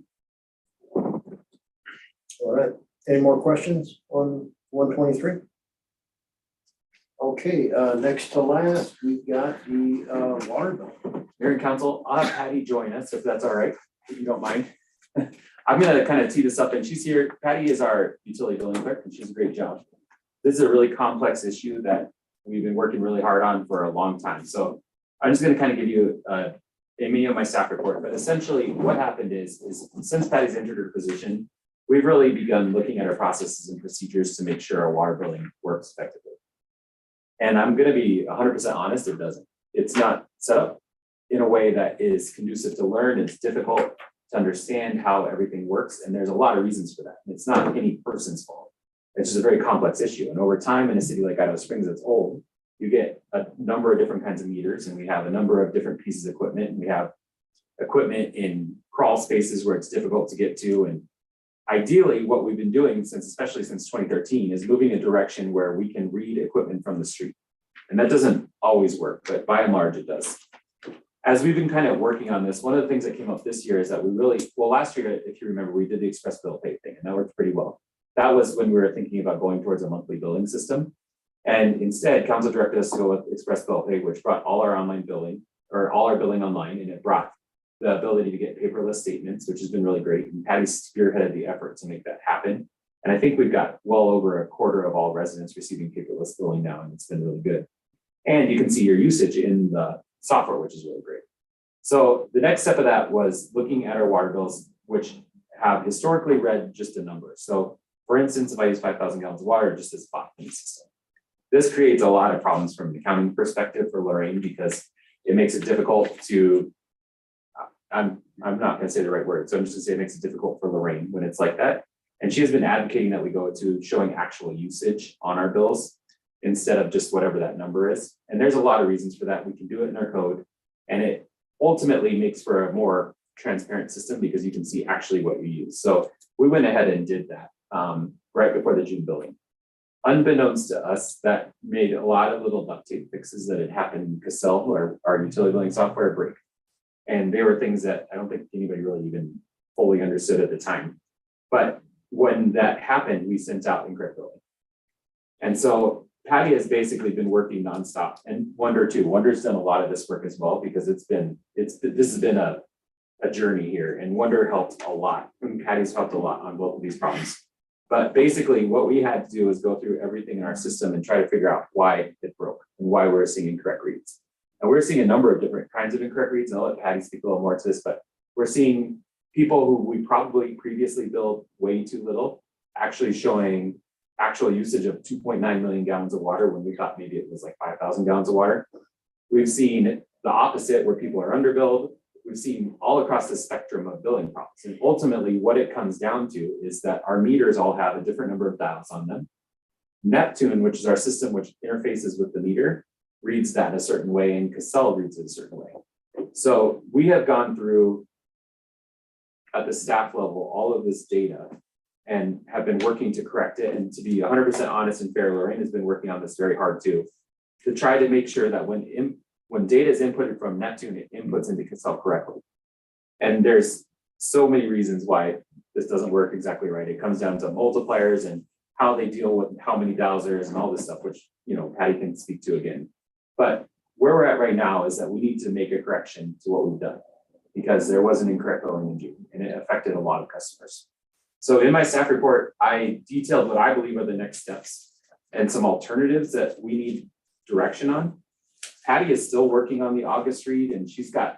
All right, any more questions on 123? Okay, next to last, we've got the water bill. Mayor and council, I'll have Patty join us if that's all right, if you don't mind. I'm gonna kind of tee this up and she's here. Patty is our utility billing clerk and she does a great job. This is a really complex issue that we've been working really hard on for a long time. So I'm just gonna kind of give you a mini of my staff report, but essentially what happened is since Patty's entered her position, we've really begun looking at our processes and procedures to make sure our water billing works effectively. And I'm gonna be 100% honest, it doesn't. It's not set up in a way that is conducive to learn. It's difficult. to understand how everything works, and there's a lot of reasons for that. It's not any person's fault. It's just a very complex issue, and over time in a city like Idaho Springs that's old, you get a number of different kinds of meters, and we have a number of different pieces of equipment, and we have equipment in crawl spaces where it's difficult to get to, and ideally, what we've been doing especially since 2013, is moving a direction where we can read equipment from the street. And that doesn't always work, but by and large, it does. As we've been kind of working on this, one of the things that came up this year is that last year, if you remember, we did the express bill pay thing, and that worked pretty well. That was when we were thinking about going towards a monthly billing system. And instead, council directed us to go with express bill pay, which brought all our online billing, or all our billing online, and it brought the ability to get paperless statements, which has been really great. And Patty spearheaded the effort to make that happen. And I think we've got well over a quarter of all residents receiving paperless billing now, and it's been really good. And you can see your usage in the software, which is really great. So the next step of that was looking at our water bills, which have historically read just a number. So for instance, if I use 5,000 gallons of water, just as spot in the system. This creates a lot of problems from an accounting perspective for Lorraine, because it makes it difficult to, I'm not gonna say the right word, so I'm just gonna say it makes it difficult for Lorraine when it's like that. And she has been advocating that we go to showing actual usage on our bills instead of just whatever that number is. And there's a lot of reasons for that. We can do it in our code, and it ultimately makes for a more transparent system because you can see actually what you use. So we went ahead and did that right before the June billing. Unbeknownst to us, that made a lot of little duct tape fixes that had happened in Cassell, or our utility billing software, break. And they were things that I don't think anybody really even fully understood at the time. But when that happened, we sent out incorrect billing. And so Patty has basically been working nonstop, and Wonder too. Wonder's done a lot of this work as well, because this has been a journey here, and Wonder helped a lot, and Patty's helped a lot on both of these problems. But basically what we had to do is go through everything in our system and try to figure out why it broke and why we're seeing incorrect reads. And we're seeing a number of different kinds of incorrect reads, and I'll let Patty speak a little more to this, but we're seeing people who we probably previously billed way too little actually showing actual usage of 2.9 million gallons of water when we thought maybe it was like 5,000 gallons of water. We've seen the opposite, where people are underbilled. We've seen all across the spectrum of billing problems. And ultimately what it comes down to is that our meters all have a different number of dials on them. Neptune, which is our system which interfaces with the meter, reads that in a certain way, and Cassell reads it a certain way. So we have gone through at the staff level all of this data and have been working to correct it. And to be 100% honest and fair, Lorraine has been working on this very hard too, to try to make sure that when data is inputted from Neptune, it inputs into Cassell correctly. And there's so many reasons why this doesn't work exactly right. It comes down to multipliers and how they deal with how many dials there is and all this stuff, which, you know, Patty can speak to again. But where we're at right now is that we need to make a correction to what we've done, because there was an incorrect billing in June and it affected a lot of customers. So in my staff report, I detailed what I believe are the next steps and some alternatives that we need direction on. Patty is still working on the August read, and she's got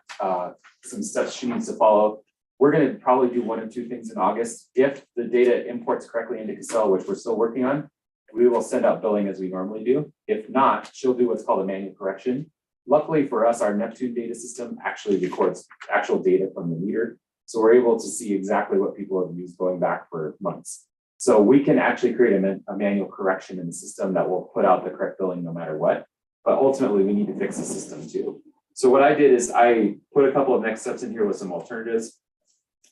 some steps she needs to follow. We're going to probably do one or two things in August. If the data imports correctly into Cassell, which we're still working on, we will send out billing as we normally do. If not, she'll do what's called a manual correction. Luckily for us, our Neptune data system actually records actual data from the meter. So we're able to see exactly what people have used going back for months. So we can actually create a manual correction in the system that will put out the correct billing no matter what. But ultimately, we need to fix the system too. So what I did is I put a couple of next steps in here with some alternatives.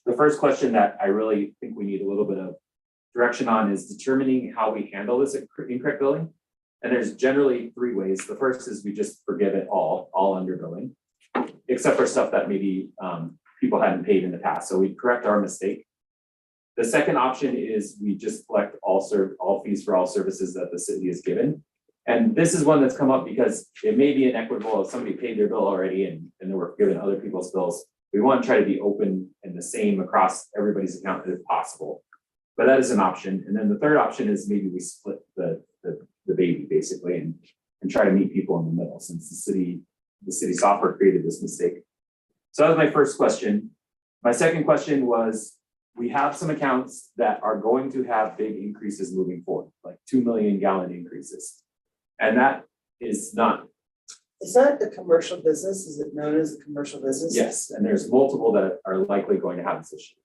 The first question that I really think we need a little bit of direction on is determining how we handle this incorrect billing. And there's generally three ways. The first is we just forgive it all underbilling, except for stuff that maybe people hadn't paid in the past. So we correct our mistake. The second option is we just collect all fees for all services that the city has given. And this is one that's come up because it may be inequitable if somebody paid their bill already and they were given other people's bills. We want to try to be open and the same across everybody's account if possible. But that is an option. And then the third option is maybe we split the baby basically and try to meet people in the middle, since the city software created this mistake. So that was my first question. My second question was, we have some accounts that are going to have big increases moving forward, like 2 million gallon increases. And that is not Is that a commercial business? Is it known as a commercial business? Yes, and there's multiple that are likely going to have this issue.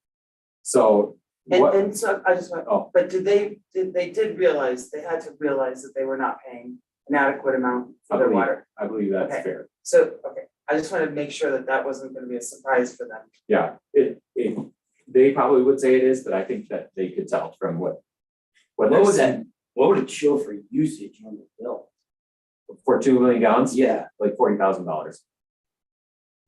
So what, And so I just want, oh, but they did realize, they had to realize that they were not paying an adequate amount for their water. I believe that's Okay. fair. So, okay, I just wanted to make sure that that wasn't gonna be a surprise for them. Yeah, they probably would say it is, but I think that they could tell from what What they're would saying. that, what would it show for usage on the bill? For 2 million gallons, Yeah, like $40,000.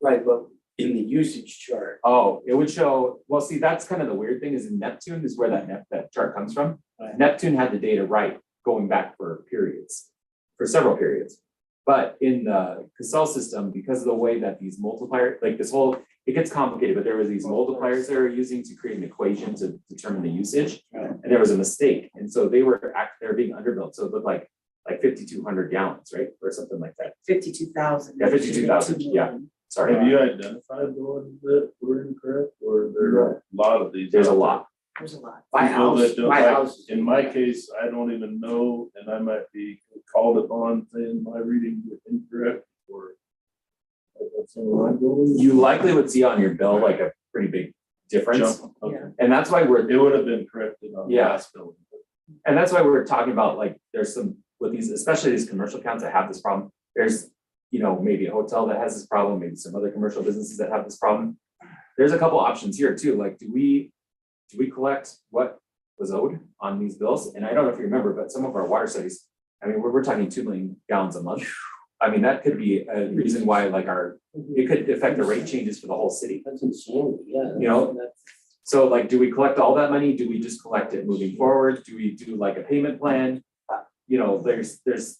right, but in the usage chart. Oh, it would show, well, see, that's kind of the weird thing is in Neptune is where that chart comes from. Right. Neptune had the data right, going back for periods, for several periods. But in the Casell system, because of the way that these multiplier, like this whole, it gets complicated, but there was these multipliers they were using to create an equation to determine the usage. Right. And there was a mistake, and so they were being underbuilt, so it looked like 5,200 gallons, right, or something like that. 52,000. Yeah, 52,000, yeah. Sorry. Have you identified the ones that were incorrect, or there are a lot of these? There's a out there? lot. There's a lot. My People house, that don't my like- house. In my case, I don't even know, and I might be called upon saying my reading was incorrect, or. That's something I'm doing. You likely would see on your bill like a pretty big difference, Jump, okay. and that's why we're, It would have been corrected on the Yeah. last building. and that's why we're talking about, like, there's some, with these, especially these commercial accounts that have this problem, there's, maybe a hotel that has this problem, maybe some other commercial businesses that have this problem. There's a couple options here too, like, do we collect what was owed on these bills? And I don't know if you remember, but some of our water studies, I mean, we're talking 2 million gallons a month. I mean, that could be a reason why, like, it could affect the rate changes for the whole city. That's insanity, yeah. You know, That's- So like, do we collect all that money? Do we just collect it moving forward? Do we do like a payment plan?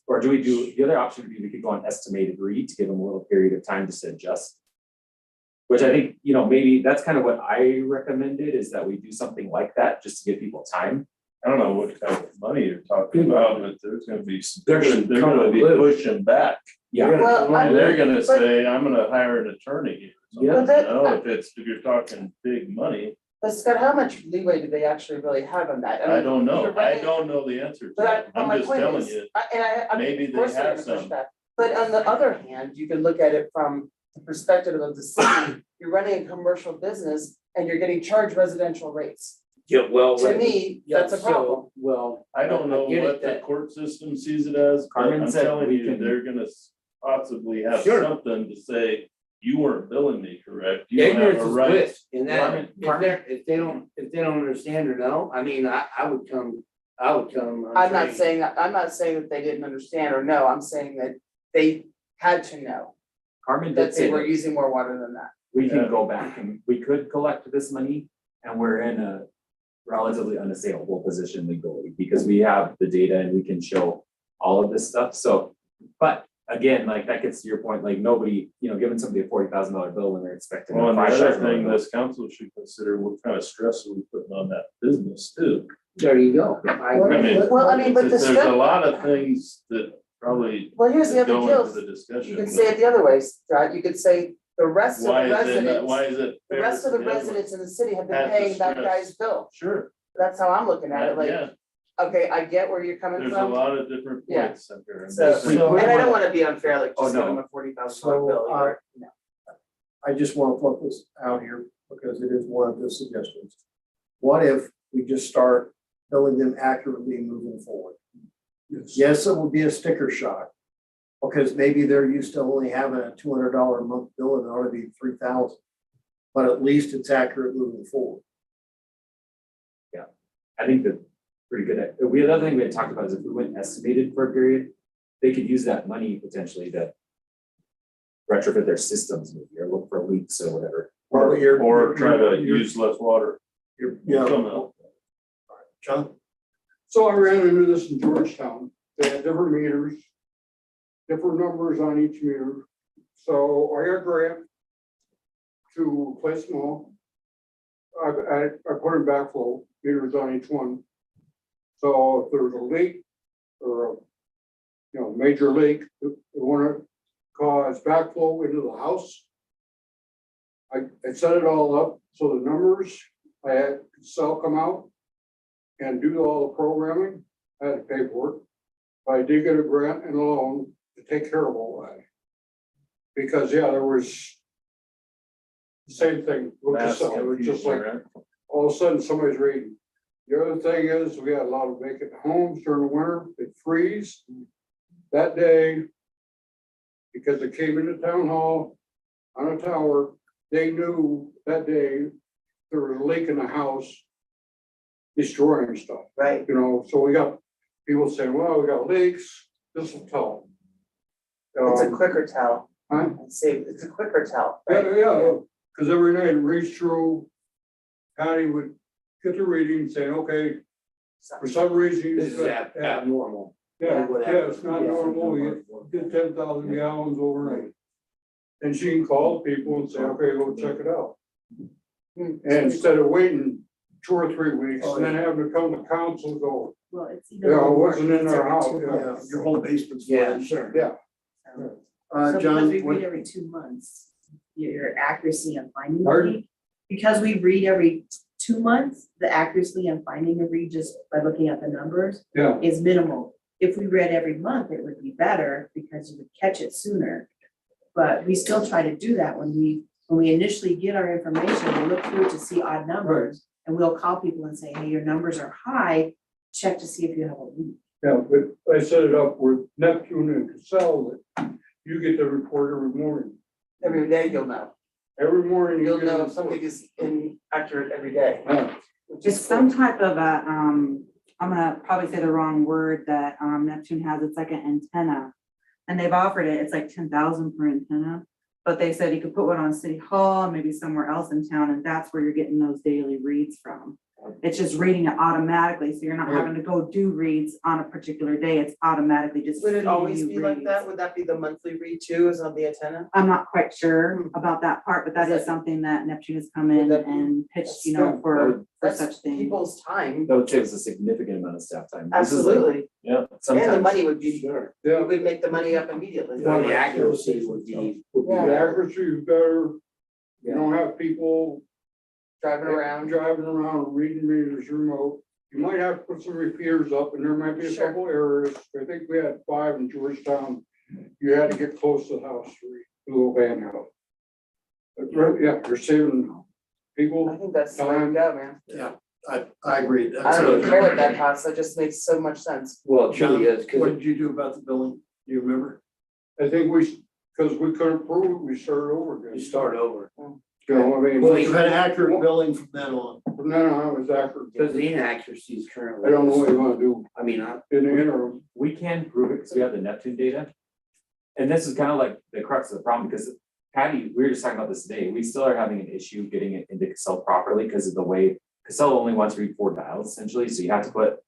Or do we do, the other option would be we could go on estimated read to give them a little period of time to adjust. Which I think, maybe that's kind of what I recommended is that we do something like that, just to give people time. I don't know what kind of money you're talking about, but there's gonna be some, They're they're gonna come gonna be live. pushing back. Yeah, Well, And they're gonna but- say, I'm gonna hire an attorney here. Yeah. But that- If you're talking big money, But Scott, how much leeway do they actually really have on that? I don't know. you're I running- don't know the answer to But that. but I'm my just point telling is, you. I mean, Maybe of they course they're have gonna push some. back. But on the other hand, you can look at it from the perspective of the city. You're running a commercial business and you're getting charged residential rates. Yeah, well. To me, that's a so, problem. Well. I don't know get it what the that- court system sees it as, but Carmen I'm said telling we you, can- they're gonna possibly have Sure. something to say, you weren't billing me correct. You don't Ignorance have a is right. bliss, and that, Carmen- if they don't understand or know, I mean, I would come. I'm not saying that they didn't understand or know. I'm saying that they had to know Carmen did that they say were that using more water than that. we can Yeah. go back and we could collect this money, and we're in a relatively unassailable position legally, because we have the data and we can show all of this stuff, so, but again, like, that gets to your point, like, nobody, giving somebody a $40,000 bill when they're expecting Well, a and the other $5,000 thing bill. this council should consider, what kind of stress are we putting on that business too? There you go. I Well, I mean, Well, I mean, but the there's a stress, lot of things that probably well, here's the other go deal. into the discussion. You could say it the other way, Scott. You could say the rest of Why the is it, residents, why is it? the fair rest of the to them? residents in the city have been Has the paying that stress. guy's bill. Sure. That's how I'm looking at it, like, Yeah, okay, I get where you're coming there's a from. lot of different Yeah. points up here. So, So- and I don't wanna be unfair, like, Oh, just give no. them a $40,000 So, bill, you're, no. I just want to put this out here because it is one of the suggestions. What if we just start billing them accurately moving forward? Yes, it will be a sticker shock. Because maybe they're used to only having a $200 a month bill and it ought to be 3,000. But at least it's accurate moving forward. I think that's pretty good. The other thing we had talked about is if we went estimated for a period, they could use that money potentially to retrofit their systems, maybe, or look for leaks or whatever. Probably your- Or try to your- use less water. Yeah, Somehow. John? So I ran into this in Georgetown. They had different meters, different numbers on each meter. So I got a grant to replace them all. I put in backflow meters on each one. So if there's a leak or major leak, it wanna cause backflow into the house. I set it all up, so the numbers, I had Excel come out and do all the programming. I had to pay for it. But I did get a grant and a loan to take care of all that. Because, yeah, there was the same thing, with Mass Casella. It was just like, confusion, right? all of a sudden, somebody's reading. The other thing is, we had a lot of vacant homes during the winter, they freeze. That day, because it came into town hall on a tower, they knew that day there was a leak in the house, destroying stuff. Right. You know, so we got people saying, well, we got leaks, this will tell. It's a quicker tell. Huh? I'd say it's a quicker tell, Yeah, right? yeah, because every night it reads through, Patty would get the reading saying, okay, for some reason. This is abnormal. Yeah, whatever. yeah, it's not normal, you get 10,000 gallons overnight. And she can call people and say, okay, go check it out. And instead of waiting 2 or 3 weeks and then having to come to council and go, Well, it's yeah, even. it more wasn't in it's our every house. 2 Yeah. months. Your whole basement's. Yeah, sure. Yeah, So because John, we read what, every 2 months, your accuracy on finding the Pardon? read. Because we read every 2 months, the accuracy on finding a read just by looking at the numbers yeah. is minimal. If we read every month, it would be better because you would catch it sooner. But we still try to do that when we initially get our information, we look through to see odd numbers. And we'll call people and say, hey, your numbers are high, check to see if you have a leak. Yeah, but I set it up with Neptune and Casella that you get the report every morning. Every day you'll know. Every morning. You'll get a know if report. something is inaccurate every day. Yeah. which is It's some type of a, I'm gonna probably say the wrong word, that Neptune has, it's like an antenna. And they've offered it, it's like 10,000 per antenna, but they said you could put one on City Hall, maybe somewhere else in town, and that's where you're getting those daily reads from. It's just reading it automatically, so you're not having to go do reads on a particular day, it's automatically just. Would it feeding always you be like reads. that? Would that be the monthly read too, is on the antenna? I'm not quite sure about that part, but that Is is that- something that Neptune has come in Would that be- and pitched, you that's know, for That's such things. people's time. That would save us a significant amount of staff time. This is like- Absolutely. Yeah. And the Sometimes, money would be, Sure. Yeah, we would make the money up immediately. Well, the accuracy would be. Yeah. the accuracy is better. You don't have people Driving around. driving around, reading meters remote. You might have to put some repeaters up and there might be a Sure. couple errors. I think we had 5 in Georgetown. You had to get close to the house to read, the little van house. But, yeah, you're saving I people. think that's the way to go, man. yeah, I agree. I That's don't it. even care what that costs. That just makes so much sense. Well, it John, truly is, what because did you do about the billing? Do you remember? I think because we couldn't prove it, we started over again. you start over. You know, I mean. Well, you had accurate billing from then on. From then on, it was accurate. Because the inaccuracies currently. I don't know what you wanna do I mean, in the interim. we can prove it because we have the Neptune data. And this is kind of like the crux of the problem, because Patty, we were just talking about this today, we still are having an issue getting it into Casella properly because of the way Casella only wants to read 4 dials essentially, so you have to put,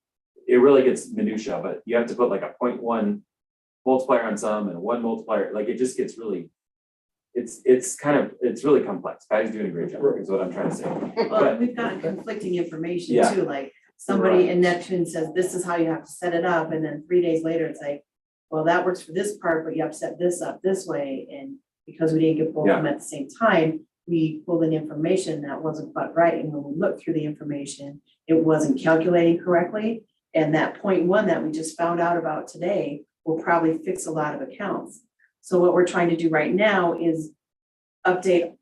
it really gets minutia, but you have to put like a 0.1 multiplier on some and a 1 multiplier, like it just gets really, it's really complex. Patty's doing a great job, is what I'm trying to say. Well, But- we've gotten conflicting information Yeah. too, like somebody in Neptune says, this is how you have to set it up, and then 3 days later, it's like, well, that works for this part, but you have to set this up this way, and because we didn't get both of them at the same time, we pulled in information that wasn't quite right, and when we looked through the information, it wasn't calculating correctly, and that 0.1 that we just found out about today will probably fix a lot of accounts. So what we're trying to do right now is update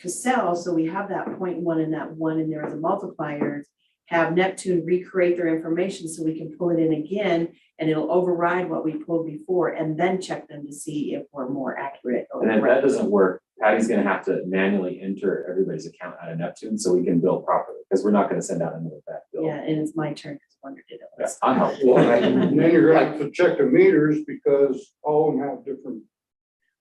Cassell, so we have that 0.1 and that 1 in there as a multipliers, have Neptune recreate their information so we can pull it in again, and it'll override what we pulled before, and then check them to see if we're more accurate. or And if that correct. doesn't work, Patty's gonna have to manually enter everybody's account out of Neptune so we can bill properly, because we're not gonna send out another back bill. Yeah, and it's my turn, because Wonder did it Yeah, last. I'm helpful. And then you're gonna have to check the meters because all of them have different.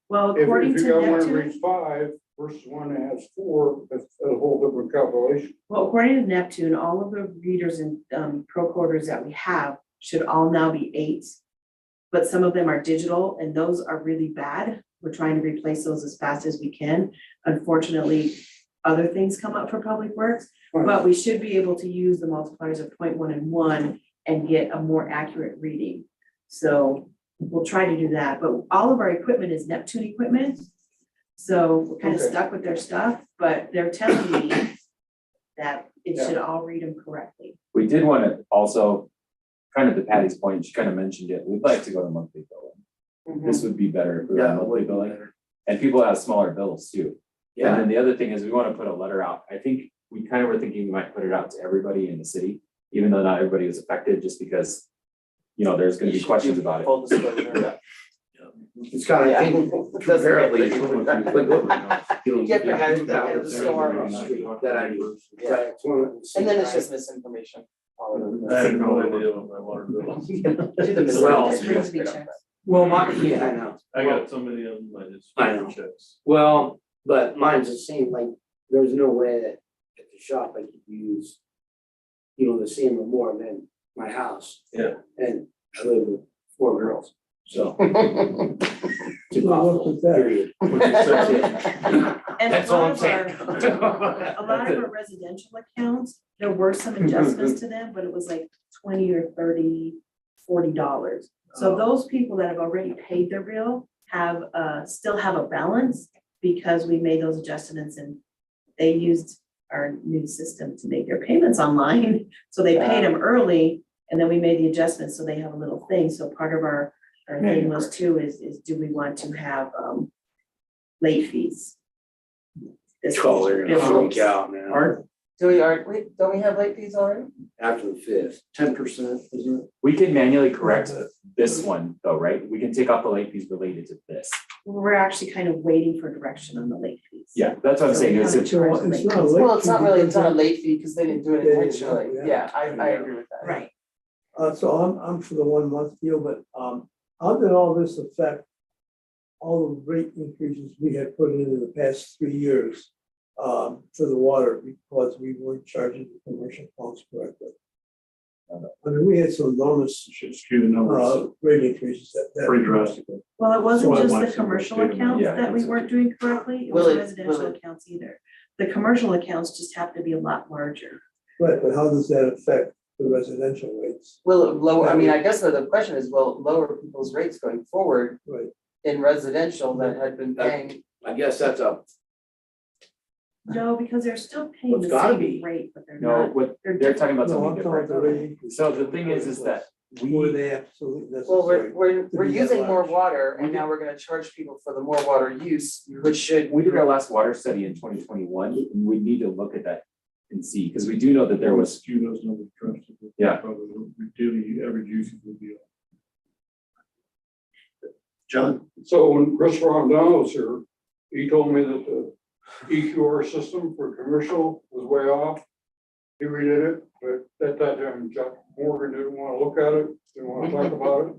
Well, If according you to got one that Neptune, reads 5 versus one that has 4, that's a whole different calculation. well, according to Neptune, all of the readers and procorders that we have should all now be 8s. But some of them are digital, and those are really bad. We're trying to replace those as fast as we can. Unfortunately, other things come up for Public Works, but we should be able to use the multipliers of 0.1 and 1 and get a more accurate reading. So we'll try to do that, but all of our equipment is Neptune equipment. So we're kind of Okay. stuck with their stuff, but they're telling me that it Yeah. should all read them correctly. We did want to also, kind of to Patty's point, she kind of mentioned it, we'd like to go to monthly billing. Mhm. This would be better if we were Yeah, monthly way billing. better. And people have smaller bills too. And Yeah, then the other thing is we want to put a letter out. I think we kind of were thinking we might put it out to everybody in the city, even though not everybody was affected, just because, you know, there's gonna be questions about it. Full disclosure. it's kind Yeah. of, comparably, You get the guys that get the storm. that I do. Yeah. Right, it's one of the- And then it's just misinformation. I have no idea what my water bill is. Do the Well, Just brings me misinformation. checks. Well, yeah, I know. I got so many of them, I just. I know. Checks. Well, but mine's the same, like, there's no way that at the shop I could use, the same or more than my house. Yeah. And I live with 4 girls, so. It's Well, what's impossible, with that? period. That's it. And That's a all lot I'm of saying. a lot of our residential accounts, there were some adjustments to them, but it was like 20 or 30, $40. So those people that have already paid their bill have, still have a balance because we made those adjustments and they used our new system to make their payments online. So they paid them early and then we made the adjustments, so they have a little thing. So part of our thing was too, is do we want to have, late fees? This Oh, they're gonna bill freak out, man, Don't we have late fees already? after the 5th. 10%, isn't it? We can manually correct this one though, right? We can take off the late fees related to this. We're actually kind of waiting for direction on the late fees. Yeah, that's what I'm So saying. we Is haven't it, charged It's late not a fees. late Well, it's not really, it's not a fee late fee because they didn't do it Yeah, intentionally. yeah. Yeah, I agree with that. Right. So I'm for the 1 month deal, but, how did all this affect all the rate increases we had put in the past 3 years, for the water because we weren't charging the commercial accounts correctly? I mean, we had some enormous, Should skew the numbers rate increases that. pretty drastically. Well, it wasn't So I just wanna the see what commercial they do. accounts Yeah, that we it's- weren't doing correctly, it Will was it- residential will it- accounts either. The commercial accounts just have to be a lot larger. Right, but how does that affect the residential rates? Will it lower, I mean, I guess the question is, will it lower people's rates going forward Right. in residential that had been paying? I guess that's a, No, because they're still Well, paying it's the gotta same be. rate, but they're no, not. what, They're they're talking about No, something I'm talking about the different. rate increase. So the thing is that Were we, they absolutely Well, necessary? we're be that using more large. water and now we're gonna charge people for the more water use, which should. we did our last water study in 2021, and we need to look at that and see, because we do know that there was, Skew those numbers drastically. Yeah. Probably daily average usage would be. John? So when Chris Rondon was here, he told me that the EQR system for commercial was way off. He redid it, but at that time, Jack Morgan didn't want to look at it, didn't want to talk about it.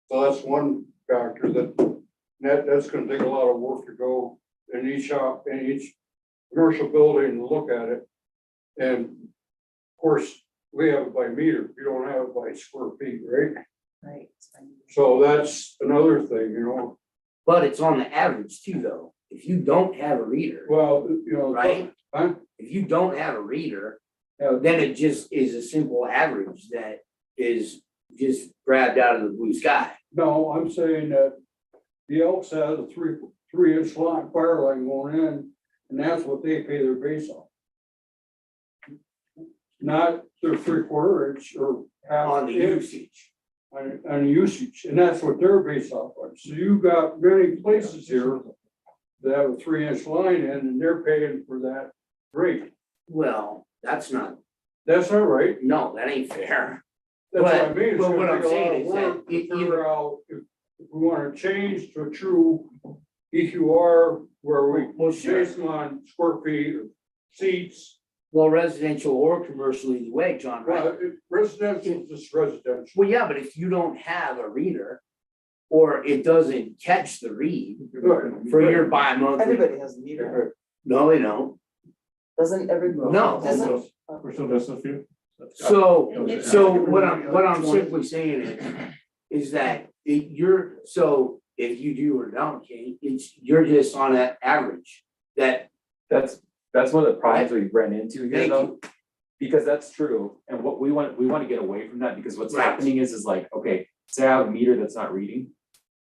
So that's one factor that's gonna take a lot of work to go in each shop, in each commercial building and look at it. And of course, we have it by meter, we don't have it by square feet, right? Right. it's fine. So that's another thing, but it's on the average too, though. If you don't have a reader, well, right? Huh? If you don't have a reader, then it just is a simple average that is just grabbed out of the blue sky. No, I'm saying that the Elks has a 3-inch line, fire line going in, and that's what they pay their base on. Not their 3/4 inch or half On the inch usage. on usage, and that's what they're based off of. So you've got many places here that have a 3-inch line in, and they're paying for that rate. Well, that's not, That's not right. no, that ain't fair. That's what I But- mean. It's but gonna what I'm take a lot saying of is that work to if you- figure out if we wanna change to a true EQR where we Well, sure. base them on square feet or seats. Well, residential or commercial either way, John, right? Well, residential is just residential. Well, yeah, but if you don't have a reader, or it doesn't catch the read for your bi-monthly, Everybody has a meter, no, they don't. doesn't everybody? No. Doesn't, We're still missing a few. So what I'm simply saying is that so if you do or don't, Kate, you're just on an average that, that's one of the problems we ran into here thank though. you. Because that's true, and what we want to get away from that, because what's Right. happening is like, okay, say I have a meter that's not reading.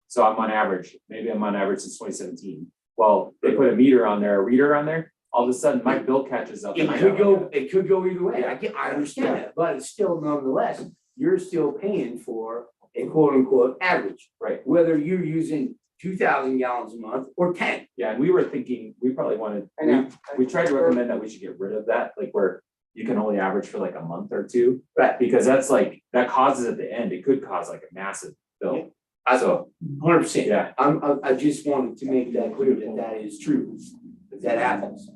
So I'm on average, maybe I'm on average since 2017. Well, they put a meter on there, a reader on there, all of a sudden my bill catches up. and I know. It could go either way. I understand that, but it's still nonetheless, you're still paying for a quote unquote average. Right. Whether you're using 2,000 gallons a month or 10. Yeah, and we were thinking, we probably wanted, I know. we tried to recommend that we should get rid of that, like where you can only average for like a month or two. Right. Because that's like, that causes at the end, it could cause like a massive bill. So, 100%. yeah, I just wanted to make that clear that that is true, that happens.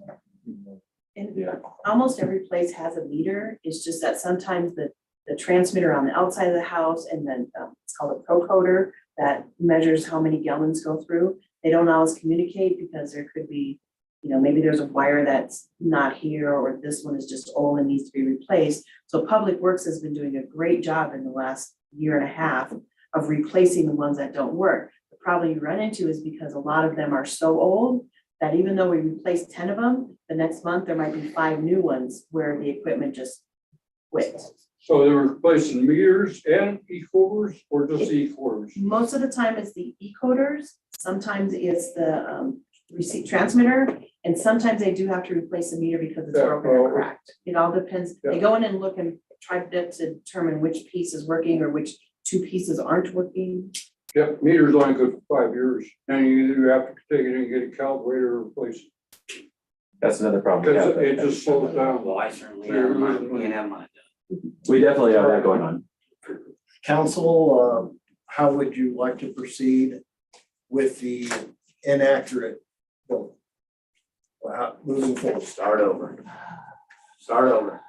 And yeah. almost every place has a meter, it's just that sometimes the transmitter on the outside of the house and then it's called a procoder that measures how many gallons go through. They don't always communicate because there could be, maybe there's a wire that's not here or this one is just old and needs to be replaced. So Public Works has been doing a great job in the last year and a half of replacing the ones that don't work. The problem you run into is because a lot of them are so old that even though we replace 10 of them, the next month there might be 5 new ones where the equipment just quit. So they're replacing meters and e-coders or just e-coders? Most of the time it's the e-coders, sometimes it's the receipt transmitter, and sometimes they do have to replace the meter because it's Yeah, broken or well, cracked. It all depends. They go in and look and try to determine which piece is working or which 2 pieces aren't working. Yep, meters only good for 5 years. And you either have to take it and get it calibrated or replace it. That's another problem. we Because have. it just slows down. Well, I certainly have mine, can't have mine done. We definitely have that going on. Council, how would you like to proceed with the inaccurate bill? Moving forward, Start over. Start over.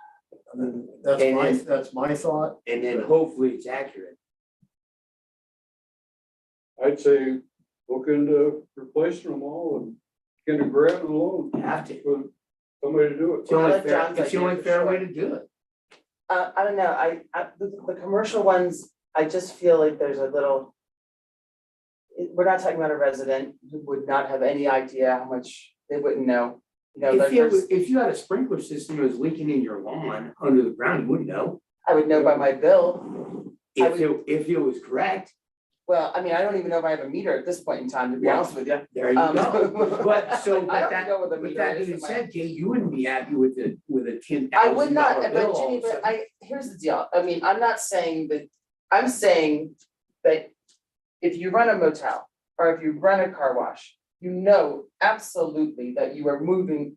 I mean, And that's my thought. And then hopefully it's accurate. I'd say look into replacing them all and get a grant and loan. You have to. For somebody to do it. It's the only like fair, John's it's the idea only for fair sure. way to do it. I don't know, the commercial ones, I just feel like there's a little. We're not talking about a resident who would not have any idea how much they wouldn't know. If you had a sprinkler system that was leaking in your lawn under the ground, you wouldn't know. I would know by my bill. If it was correct, Well, I mean, I don't even know if I have a meter at this point in time, to be honest with you. there you go. But so, I don't that, know what the with meter that is. being in my- said, Jay, you wouldn't be happy with a $10,000 I would not, bill but all Jimmy, of a but sudden. here's the deal, I mean, I'm not saying that, I'm saying that if you run a motel, or if you run a car wash, you know absolutely that you are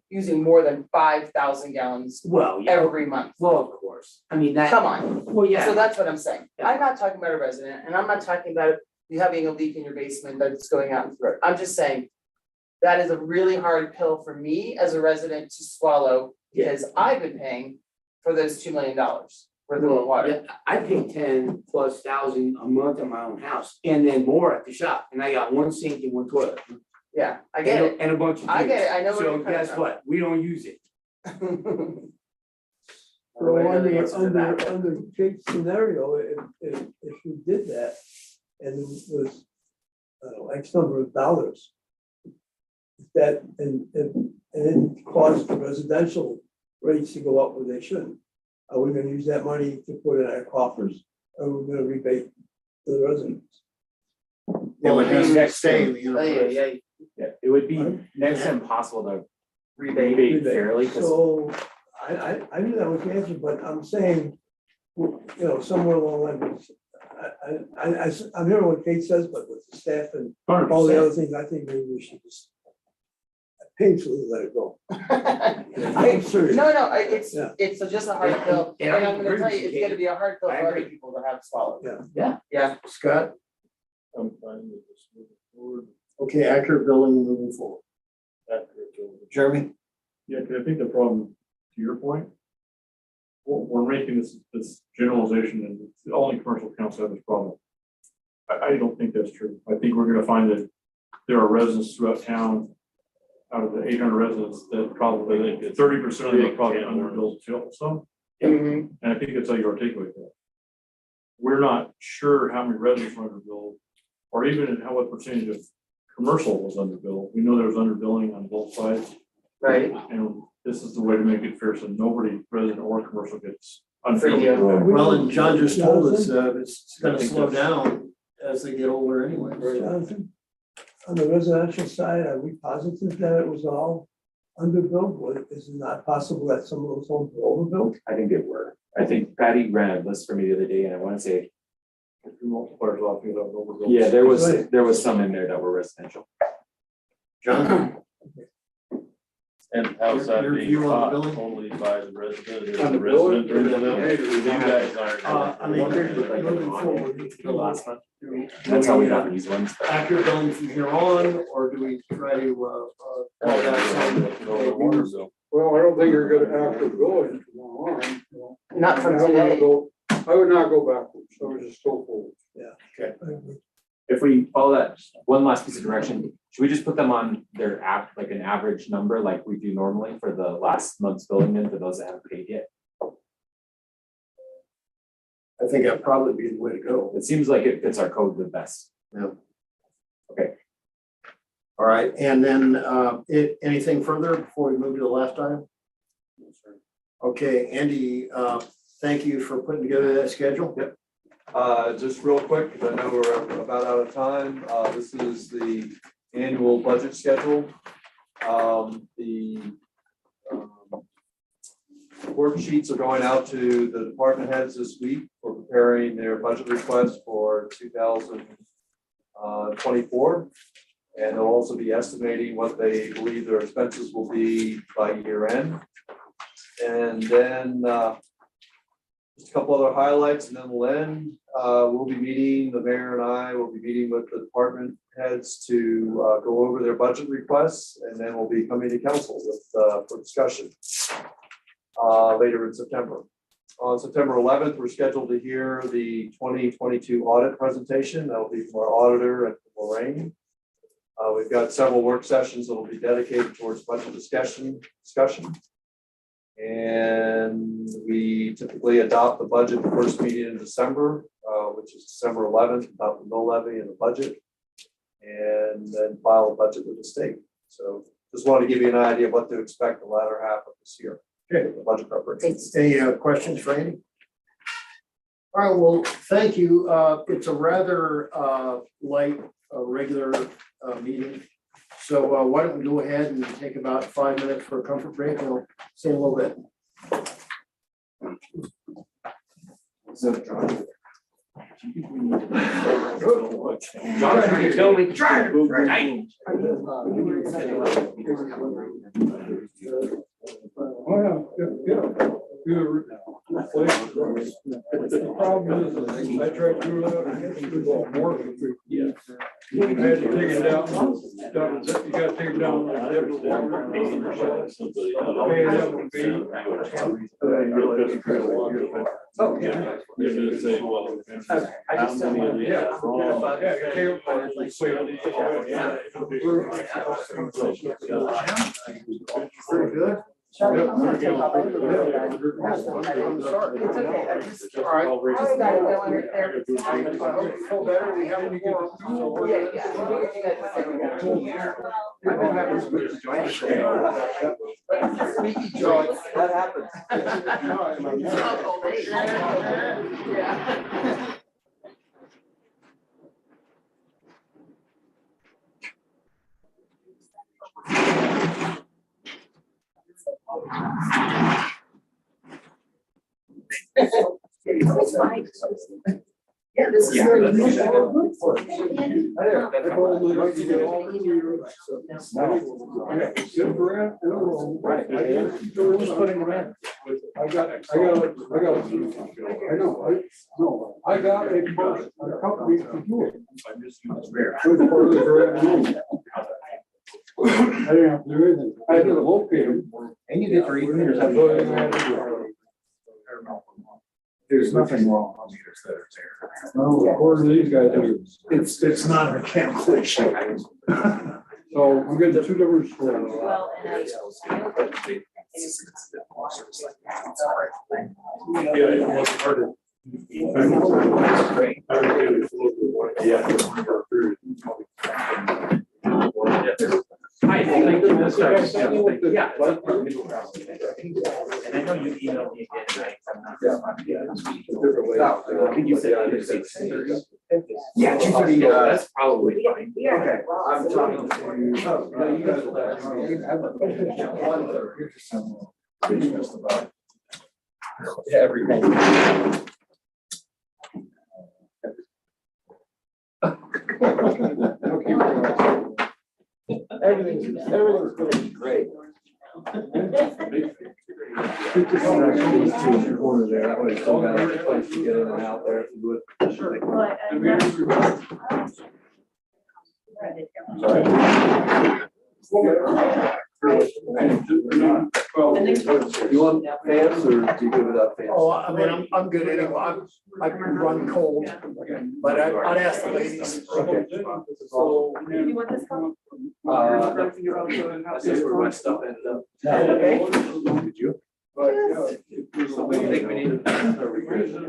using more than 5,000 gallons Well, yeah, every month. well, of course. I mean, that, Come on, well, so yeah, that's what I'm saying, I'm not talking about a resident, and I'm not talking about you having a leak in your basement that's going out and through it, I'm just saying. That is a really hard pill for me as a resident to swallow, because I've been paying for those $2 million worth of water. yeah, I pay 10,000+ a month on my own house and then more at the shop. And I got 1 sink and 1 toilet. Yeah, I get it. And a bunch of. I get it. tubes. I know where So you're coming guess from. what? We don't use it. So I know the answer to under that. Kate's scenario, if we did that and it was, I don't know, X number of dollars. That, and it caused the residential rates to go up where they shouldn't. Are we gonna use that money to put in our coffers, or are we gonna rebate to the residents? It would be next Stay to, in the universe. yeah, it would be next to impossible to Rebate. rebate fairly, because So, I knew that was the answer, but I'm saying, somewhere along the line, I'm hearing what Kate says, but with the staff and all the 100%. other things, I think maybe we should just painfully let it go. I'm serious. No, Yeah. it's just a hard pill, And and I I'm gonna agree tell with you, you, it's gonna be a hard pill for I other agree. people to have to swallow. Yeah. Scott, I'm fine with this moving forward. okay, accurate billing moving forward. Accurate to- Jeremy? Yeah, 'cause I think the problem, to your point, we're making this generalization and only commercial accounts have this problem. I don't think that's true. I think we're gonna find that there are residents throughout town, out of the 800 residents, that probably 30% of them are probably underbilled too, some. Mhm. And I think that's how you articulate that. We're not sure how many residents were underbilled, or even what percentage of commercial was underbilled. We know there was underbilling on both sides. Right, And this is the way to make it fair, so nobody, resident or commercial, gets For you. unfairly. Well, and John just told us, it's I gonna think slow that's- down as they get older anyway. Jonathan, on the residential side, are we positive that it was all underbuilt? Is it not possible that some of those homes were overbuilt? I think they were. I think Patty ran a list for me the other day, and I want to say If your multipliers off, you don't overbuild. Yeah, there was some in there that were residential. John? And how's that Your being view on the taught building? only by the resident? Is On the the building? resident doing the building? You guys aren't. I mean, moving forward. The last one. do That's how we we, got these ones. Accurate billing from here on, or do we try to, call that some? Well, I don't think you're gonna have to go in from now on. Not from I would not today. I would not go backwards, I would just go forward. If we follow that, one last piece of direction, should we just put them on their app, like an average number like we do normally for the last month's billing in for those that haven't paid yet? I think that'd probably be the way to go. It seems like it fits our code the best. All right, and then, anything further before we move to the last item? Okay, Andy, thank you for putting together that schedule. Yep. Just real quick, because I know we're about out of time, this is the annual budget schedule. The worksheets are going out to the department heads this week for preparing their budget request for 2024. And they'll also be estimating what they believe their expenses will be by year end. And then just a couple other highlights, and then we'll end. We'll be meeting, the mayor and I will be meeting with the department heads to go over their budget requests, and then we'll be coming to council with for discussion later in September. On September 11th, we're scheduled to hear the 2022 audit presentation. That'll be from our auditor at Lorraine. We've got several work sessions that will be dedicated towards budget discussion. And we typically adopt the budget the first meeting in December, which is December 11th, adopt the mill levy and the budget, and then file a budget with the state. So just want to give you an idea of what to expect the latter half of this year. Okay, the budget preparation. Any questions for Andy? All right, well, thank you. It's a rather light, regular meeting. So why don't we go ahead and take about 5 minutes for a comfort break, and we'll see you in a little bit. John, you tell me. Oh, yeah. The problem is, I tried to do that, it was all morning. Yes. I had to take it down, you gotta take it down. Oh, yeah. You're gonna say, well, how many of these are wrong? Very good. Sorry. All right. I just gotta go under there. I hope you feel better. We have a forum. Yeah. Squeaky joy. That happens. Yeah. Yeah, this is. Yeah. I got a person, a company to do it. I didn't have to do anything. I had to locate them. And you get to read meters. There's nothing wrong on meters that are there. No, according to these guys, It's not a mechanical issue. so we get the two different stories. Well, and Yeah, it was hard. Hi, thank you. Yeah. And I know you emailed me again, right? I think you said. Yeah, 2:30. That's probably fine. Okay. I'm talking to. Everything. Everything's gonna be great. These two in the corner there, that way still got a place to get in and out there if you would. You want fans or do you give it up fans? Oh, I mean, I'm good anyway. I can run cold, but I'd ask the ladies. Okay. So, You want this one? That's just where my stuff ended up. Did you? So you think we need a revision?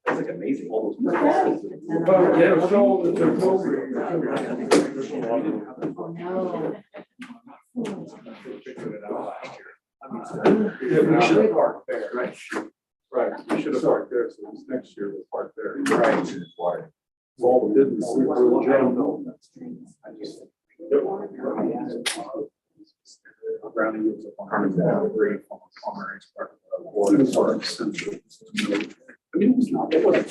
That's like amazing. All those. Yeah, so it's Yeah, we should have parked there. Right. Right, we should have parked there, so this next year we'll park there. Right. All the business. Brownie was a farm down, great farmer, I mean, it was not, it wasn't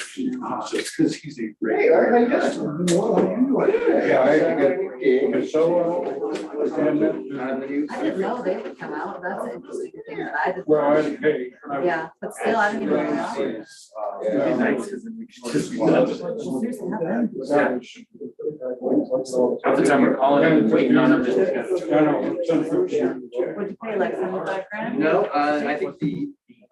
just because he's a great. Hey, Larry, how you doing? Yeah, I had to get a gig, so. I didn't know they would come out, that's interesting. I didn't- Well, I had to pay. Yeah, but still, I didn't even know. It'd be nice, because then we could just be done. Seriously, how bad? Half the time we're calling and waiting on them to. I know. Would you pay like 75 grand? No, I think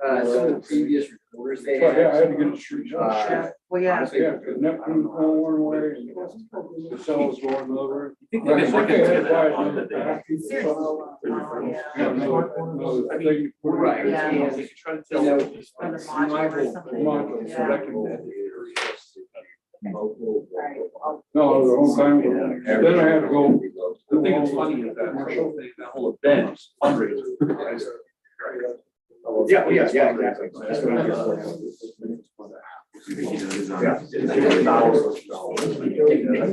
some of the previous reporters they But yeah, I had. had to get a street. Well, yeah. Yeah, because Neptune going one way and the cells going another. They've been looking to that on the day. Seriously. Yeah, no, I think. Right. Yeah. And, You try to you tell. know, Or the modular or something. Modular, Yeah. recommended. No, the whole time, then I had to go. The thing that's funny is that that whole event is fundraiser. Yeah, exactly.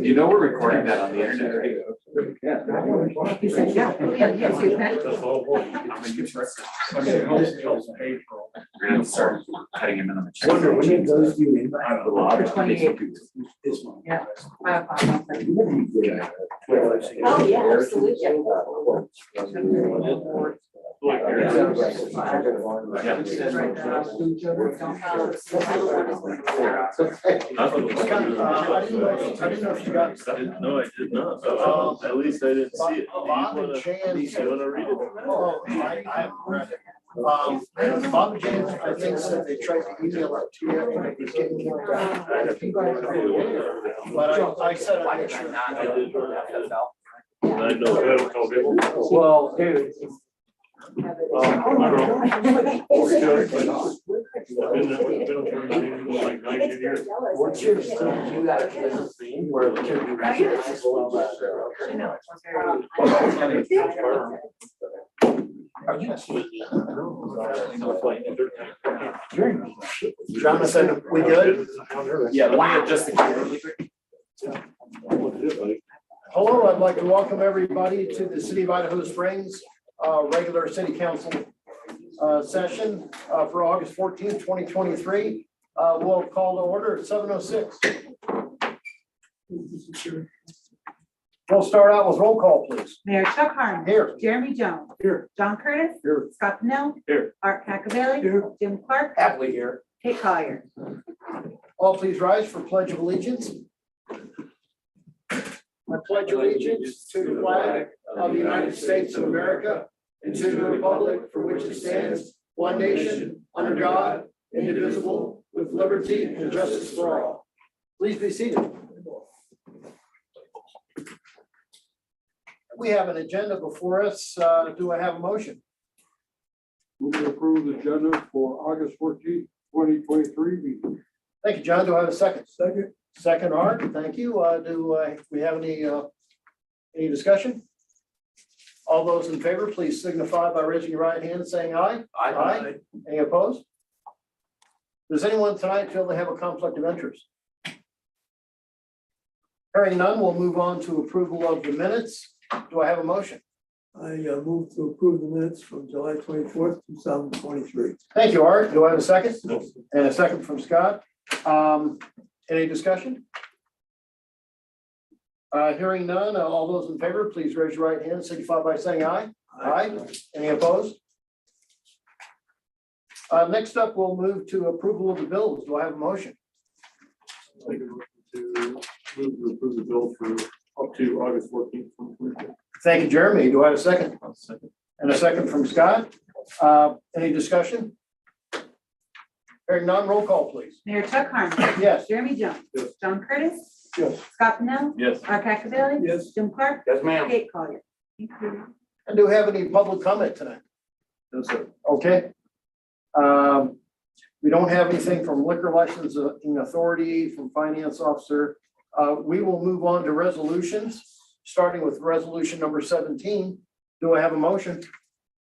You know, we're recording that on the internet, right? He said, yeah, yes, you can. We're gonna start cutting him in on the check. Wonder when did those do in? For 28. This one. Yeah. 5 o'clock. Oh, yeah, absolutely. I didn't know if you got. No, I did not. At least I didn't see it. Bob and Chance. You wanna read it? Oh, I haven't read it. Bob and James, I think, said they tried to email it to you and it was getting kicked out. But I said I make sure. I did not. I know that'll tell people. Well, hey, I don't know. I've been there like 19 years. What's your, you got a business thing where the kid you recognize well Are you kidding? Jonathan, we good? Yeah, let me adjust the camera really quick. Hello, I'd like to welcome everybody to the City of Idaho Springs regular city council session for August 14th, 2023. We'll call to order at 7:06. We'll start out with roll call, please. Mayor Chuck Harmon. Here. Jeremy Jones. Here. John Curtis. Here. Scott Pennell. Here. Art Cacavelli. Here. Jim Clark. Happily here. Kate Collier. All please rise for pledge of allegiance. I pledge allegiance to the flag of the United States of America and to the republic for which it stands, one nation, under God, indivisible, with liberty and justice for all. Please be seated. We have an agenda before us. Do I have a motion? We will approve the agenda for August 14th, 2023 meeting. Thank you, John. Do I have a second? Second, Art. Thank you. Do we have any discussion? All those in favor, please signify by raising your right hand and saying aye. Aye. Any opposed? Does anyone tonight feel they have a conflict of interest? Hearing none, we'll move on to approval of the minutes. Do I have a motion? I move to approve the minutes from July 24th, 2023. Thank you, Art. Do I have a second? And a second from Scott. Any discussion? Hearing none, all those in favor, please raise your right hand, signify by saying aye. Aye. Any opposed? Next up, we'll move to approval of the bills. Do I have a motion? Make a motion to move to approve the bill for up to August 14th, 2022. Thank you, Jeremy. Do I have a second? I'll second. And a second from Scott. Any discussion? Hearing none, roll call, please. Mayor Chuck Harmon. Yes. Jeremy Jones. Yes. John Curtis. Yes. Scott Pennell. Yes. Art Cacavelli. Yes. Jim Clark. Yes, ma'am. Kate Collier. Thank you. And do we have any public comment tonight? No, sir. Okay. We don't have anything from liquor licensing authority, from finance officer. We will move on to resolutions, starting with resolution number 17. Do I have a motion?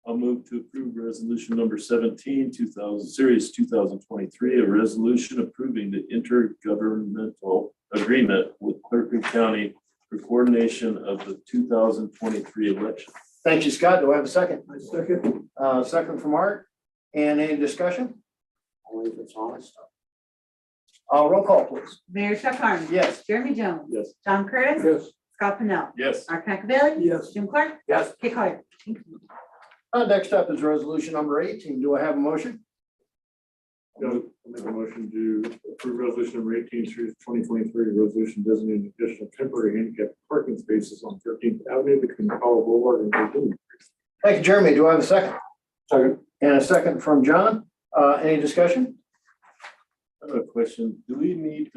I'll move to approve resolution number 17, series 2023, a resolution approving the intergovernmental agreement with Clearfield County for coordination of the 2023 election. Thank you, Scott. Do I have a second? I second. Second from Art. And any discussion? Only if it's honest. Roll call, please. Mayor Chuck Harmon. Yes. Jeremy Jones. Yes. John Curtis. Yes. Scott Pennell. Yes. Art Cacavelli. Yes. Jim Clark. Yes. Kate Collier. Thank you. Next up is resolution number 18. Do I have a motion? I'll make a motion to approve resolution number 18, series 2023, a resolution designating additional temporary handicap parking spaces on 13th Avenue between Powell Boulevard and Virginia. Thank you, Jeremy. Do I have a second? Second. And a second from John. Any discussion? I have a question. Do we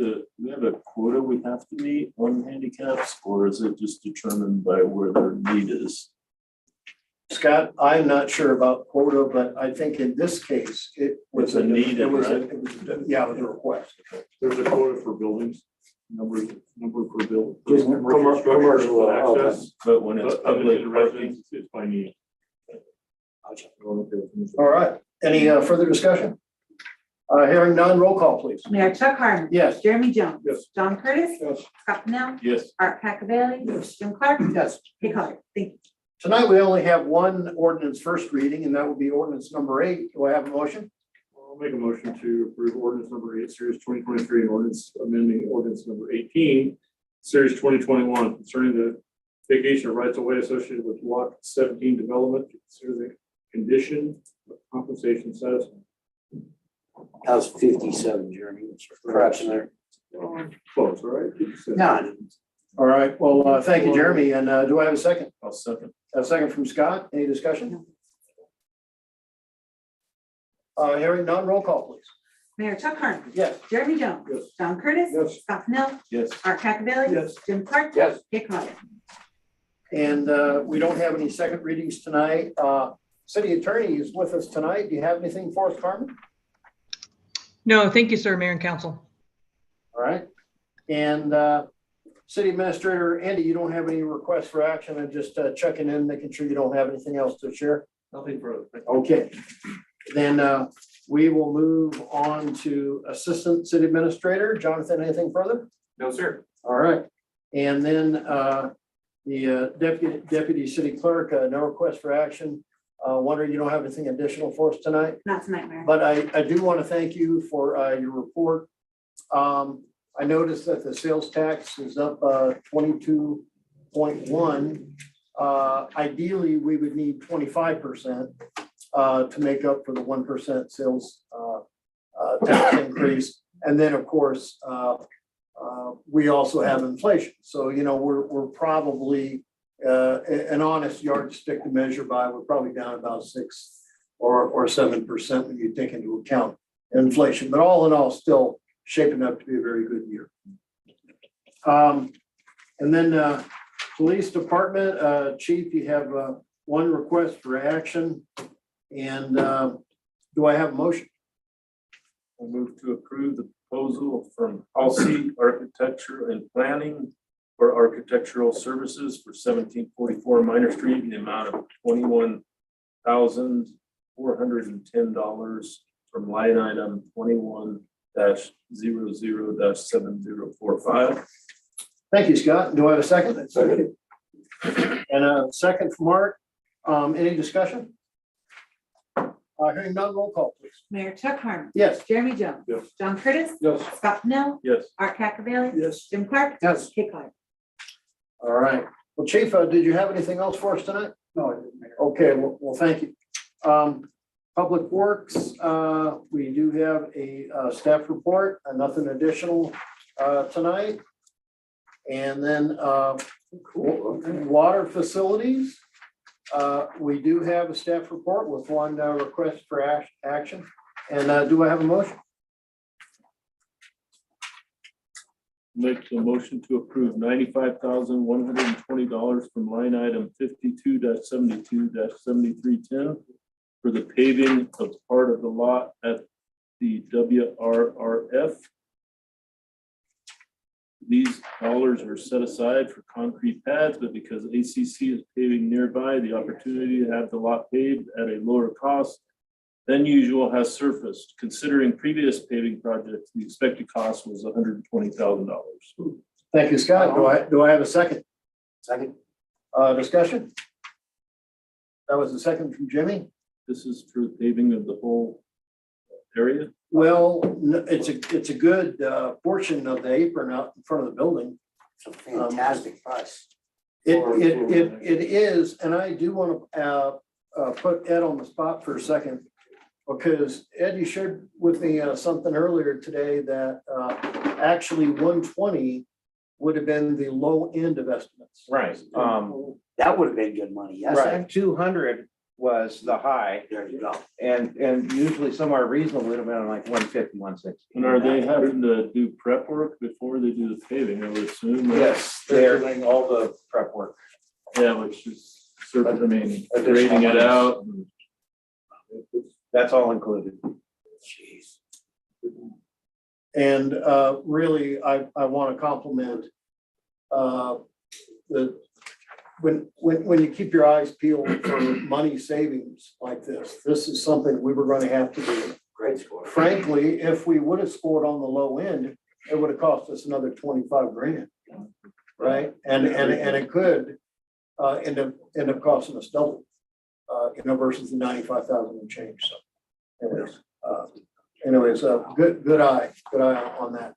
have a quota we have to meet on handicaps, or is it just determined by where their need is? Scott, I'm not sure about quota, but I think in this case, it was It's a need, it was right? yeah, it was a request. There's a quota for buildings, number per building. Just commercial, Access. But when it's But public in parking, residence, it's by need. All right. Any further discussion? Hearing none, roll call, please. Mayor Chuck Harmon. Yes. Jeremy Jones. Yes. John Curtis. Yes. Scott Pennell. yes. Art Cacavelli. Jim Clark. Yes. Kate Collier. Thank you. Tonight, we only have one ordinance first reading, and that will be ordinance number 8. Do I have a motion? I'll make a motion to approve ordinance number 8, series 2023, and ordinance amending ordinance number 18, series 2021, concerning the vacation of rights of way associated with lot 17 development to consider the condition of compensation status. That was 57, Jeremy. Perhaps in there. Close, all right? No. All right. Well, thank you, Jeremy. And do I have a second? I'll second. A second from Scott. Any discussion? Hearing none, roll call, please. Mayor Chuck Harmon. Yes. Jeremy Jones. Yes. John Curtis. Yes. Scott Pennell. Yes. Art Cacavelli. Yes. Jim Clark. Yes. Kate Collier. And we don't have any second readings tonight. City Attorney is with us tonight. Do you have anything for us, Carmen? No, thank you, sir, Mayor and Council. All right. And City Administrator Andy, you don't have any requests for action. I'm just checking in, making sure you don't have anything else to share. Nothing further. Okay. Then we will move on to Assistant City Administrator. Jonathan, anything further? No, sir. All right. And then the Deputy City Clerk, no request for action. Wondering you don't have anything additional for us tonight? Not tonight, Mayor. But I do want to thank you for your report. I noticed that the sales tax is up 22.1. Ideally, we would need 25% to make up for the 1% sales tax increase. And then, of course, we also have inflation. So, you know, we're probably an honest yardstick to measure by. We're probably down about 6 or 7% when you take into account inflation. But all in all, still shaping up to be a very good year. And then Police Department, Chief, you have one request for action. And do I have a motion? I'll move to approve the proposal from Halsey Architecture and Planning for architectural services for 1744 Minor Street in the amount of $21,410 from line item 21-00-7045. Thank you, Scott. Do I have a second? Second. And a second from Mark. Any discussion? Hearing none, roll call, please. Mayor Chuck Harmon. Yes. Jeremy Jones. Yes. John Curtis. Yes. Scott Pennell. Yes. Art Cacavelli. Yes. Jim Clark. Yes. Kate Collier. All right. Well, Chief, did you have anything else for us tonight? No, I didn't, Mayor. Okay, well, thank you. Public Works, we do have a staff report, nothing additional tonight. And then water facilities, we do have a staff report with one request for action. And do I have a motion? Make the motion to approve $95,120 from line item 52-72-7310 for the paving of part of the lot at the WRRF. These dollars are set aside for concrete pads, but because ACC is paving nearby, the opportunity to have the lot paved at a lower cost than usual has surfaced. Considering previous paving projects, the expected cost was $120,000. Thank you, Scott. Do I have a second? Second. Discussion? That was the second from Jimmy. This is for the paving of the whole area. Well, it's a good portion of the apron out in front of the building. It's a fantastic price. It is, and I do want to put Ed on the spot for a second. Because Ed, you shared with me something earlier today that actually 120 would have been the low end of estimates. Right, That would have been good money, yes. right, 200 was the high, There you go. and usually somewhere reasonable would have been like 150, 160. And are they having to do prep work before they do the paving, I would assume? Yes, they're doing all the prep work. Yeah, which is certainly, I mean, Additional grading it monies. out. That's all included. Jeez. And really, I want to compliment when you keep your eyes peeled for money savings like this is something we were going to have to do. Great score. Frankly, if we would have scored on the low end, it would have cost us another 25 grand. Right? And it could end up costing us double, versus the 95,000 and change. So anyways, good eye on that.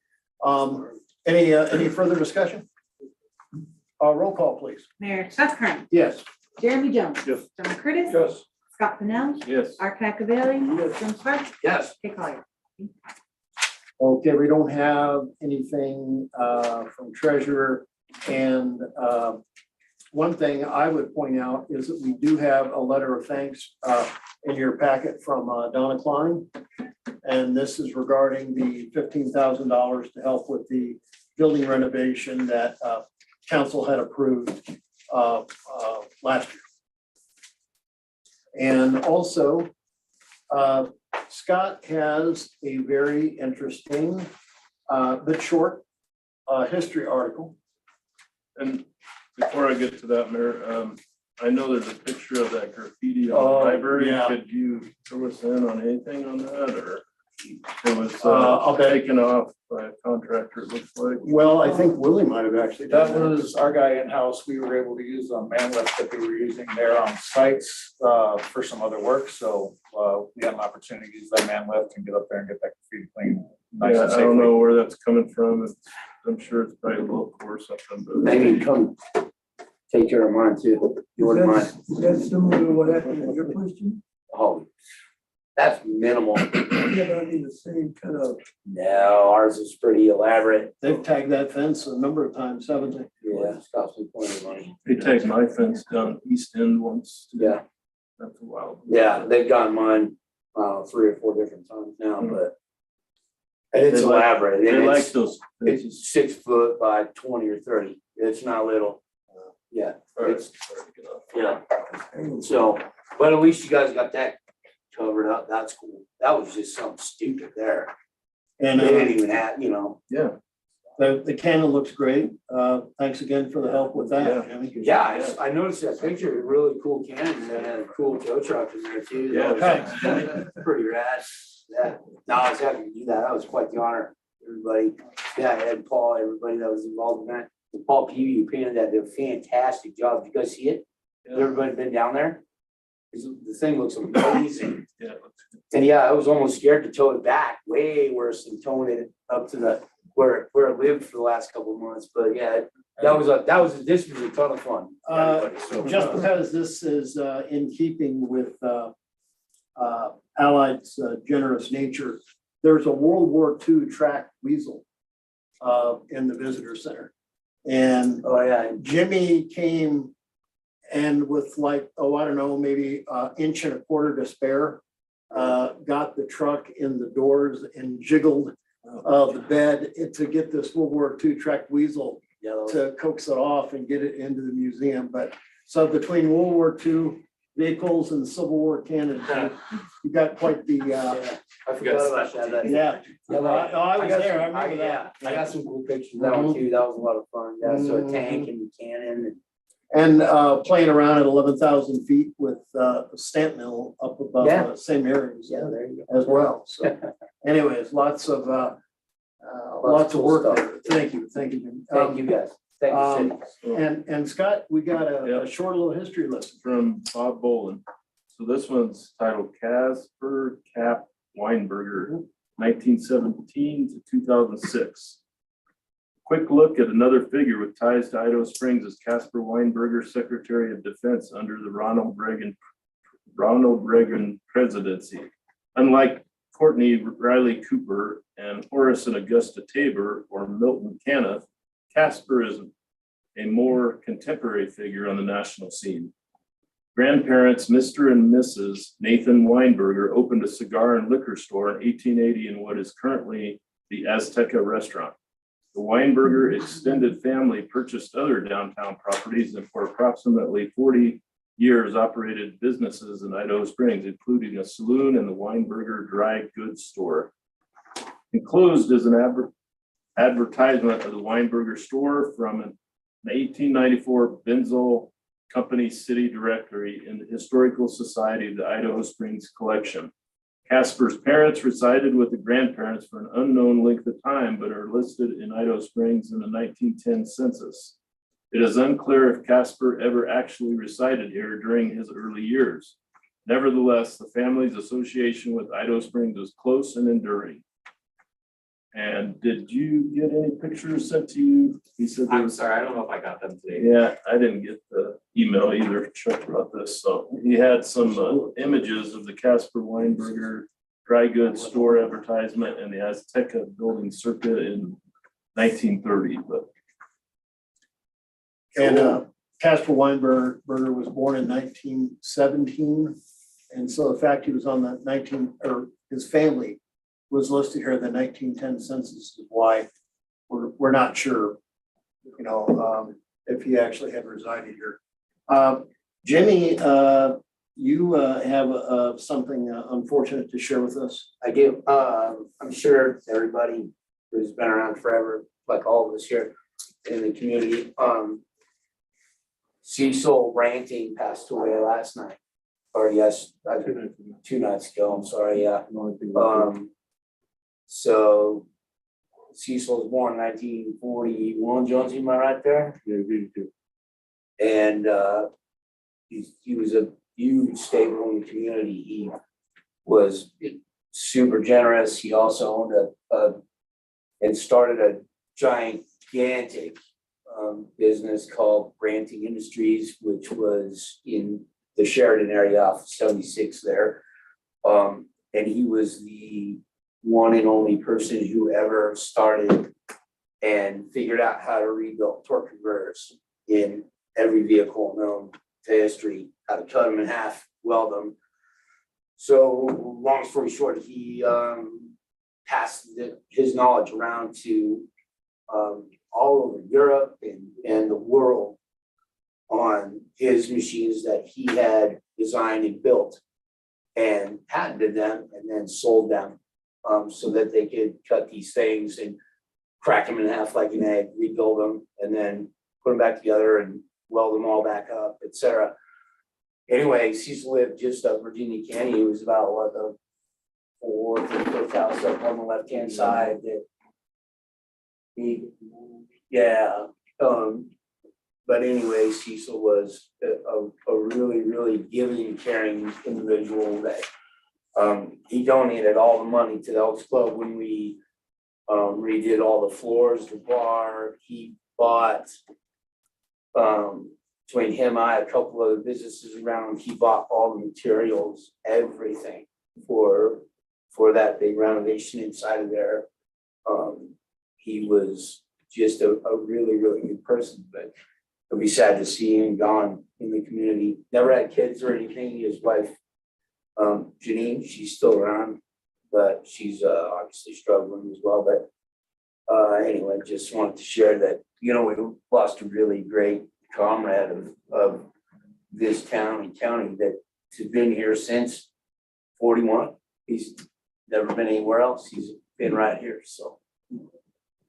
Any further discussion? Roll call, please. Mayor Chuck Harmon. Yes. Jeremy Jones. Yes. John Curtis. Yes. Scott Pennell. Yes. Art Cacavelli. Jim Clark. Yes. Kate Collier. Okay, we don't have anything from treasurer. And one thing I would point out is that we do have a letter of thanks in your packet from Donna Klein. And this is regarding the $15,000 to help with the building renovation that council had approved last year. And also, Scott has a very interesting, but short history article. And before I get to that, Mayor, I know there's a picture of that graffiti on the library. yeah. Could you fill us in on anything on that, or it was I'll bet. taken off by a contractor, it looks like? Well, I think Willie might have actually done That was our guy in-house. We were able to use a man lift that we were using there on sites for some other work. So we had an opportunity to use that man lift and get up there and get that graffiti clean. Nice Yeah, and I don't safely. know where that's coming from. I'm sure it's probably a local or something, but. Maybe come take care of mine too. You wouldn't mind. Is that similar to what happened in your question? Oh, that's minimal. Yeah, but I mean the same kind of. No, ours is pretty elaborate. They've tagged that fence a number of times, haven't they? Yeah, it's cost me plenty of money. They tagged my fence down East End once. Yeah, That's a while. yeah, they've gotten mine 3 or 4 different times now, but it's They like- elaborate. and They like it's- those It's fences. 6 foot by 20 or 30. It's not little. Yeah, it's, yeah. So, but at least you guys got that covered up. That's cool. That was just something stupid there. And They didn't even have, Yeah. The cannon looks great. Thanks again for the help with that, Jimmy. Yeah, I noticed that picture, really cool cannon, and had a cool tow truck in there too. Yeah, thanks. Pretty rad. Yeah, no, I was happy to do that. That was quite the honor. Everybody, yeah, Ed, Paul, everybody that was involved in that. Paul Peavy, who painted that, did a fantastic job. Did you guys see it? Has everybody been down there? The thing looks amazing. Yeah. And yeah, I was almost scared to tow it back, way worse than towing it up to the, where it lived for the last couple of months. But yeah, this was a ton of fun. Everybody, so. Just because this is in keeping with Allied's generous nature, there's a World War II tracked weasel in the visitor center. And Oh, yeah. Jimmy came and with like, I don't know, maybe an inch and a quarter to spare, got the truck in the doors and jiggled the bed to get this World War II tracked weasel to coax it off and get it into the museum. But so between World War II vehicles and Civil War cannon, you got quite the, I forgot about that. yeah. Yeah, No, I was there, I remember yeah, that. I got some cool pictures of that one too. That was a lot of fun. Yeah, so a tank and cannon. And playing around at 11,000 feet with the stamp mill up above Yeah. the same areas There you go. as well. So anyways, lots of cool work stuff. there. Thank you, Jim. Thank you guys. Thank you. And Scott, we got Yeah. a short little history lesson. From Bob Bolin. So this one's titled Casper Cap Weinberger, 1917 to 2006. Quick look at another figure with ties to Idaho Springs as Casper Weinberger, Secretary of Defense under the Ronald Reagan presidency. Unlike Courtney Riley Cooper and Horace and Augusta Tabor or Milton Caniff, Casper is a more contemporary figure on the national scene. Grandparents, Mr. and Mrs. Nathan Weinberger, opened a cigar and liquor store in 1880 in what is currently the Azteca restaurant. The Weinberger extended family purchased other downtown properties and for approximately 40 years operated businesses in Idaho Springs, including a saloon and the Weinberger dry goods store. Enclosed is an advertisement of the Weinberger store from an 1894 Benzel Company City Directory in the Historical Society of the Idaho Springs Collection. Casper's parents resided with the grandparents for an unknown length of time, but are listed in Idaho Springs in the 1910 census. It is unclear if Casper ever actually resided here during his early years. Nevertheless, the family's association with Idaho Springs was close and enduring. And did you get any pictures sent to you? He said there I'm was. sorry, I don't know if I got them today. Yeah, I didn't get the email either. Chuck brought this, so he had some images of the Casper Weinberger dry goods store advertisement and the Azteca building circa in 1930, but. And Casper Weinberger was born in 1917. And so the fact he was on the his family was listed here in the 1910 census is why we're not sure, if he actually had resided here. Jimmy, you have something unfortunate to share with us. I do. I'm sure everybody who's been around forever, like all of us here in the community, Cecil Ranting passed away last night. Or yes, 2 nights ago, I'm sorry, yeah. So Cecil was born in 1941, Jonesy, am I right there? Yeah, me too. And he was a huge staple in the community. He was super generous. He also owned and started a gigantic business called Ranting Industries, which was in the Sheridan area off 76 there. And he was the one and only person who ever started and figured out how to rebuild torque converters in every vehicle known to history, how to cut them in half, weld them. So long story short, he passed his knowledge around to all over Europe and the world on his machines that he had designed and built and patented them and then sold them so that they could cut these things and crack them in half like an egg, rebuild them, and then put them back together and weld them all back up, etc. Anyways, he's lived just up Virginia Canyon. It was about what, the fifth house up on the left-hand side that he, yeah, but anyways, Cecil was a really, really giving, caring individual that he donated all the money to the Elks Club when we redid all the floors, the bar. He bought, between him, I, a couple of businesses around, he bought all the materials, everything for that big renovation inside of there. He was just a really, really good person, but it'll be sad to see him gone in the community. Never had kids or anything. His wife, Janine, she's still around, but she's obviously struggling as well. But anyway, just wanted to share that, we lost a really great comrade of this town and county that has been here since 41. He's never been anywhere else. He's been right here, so.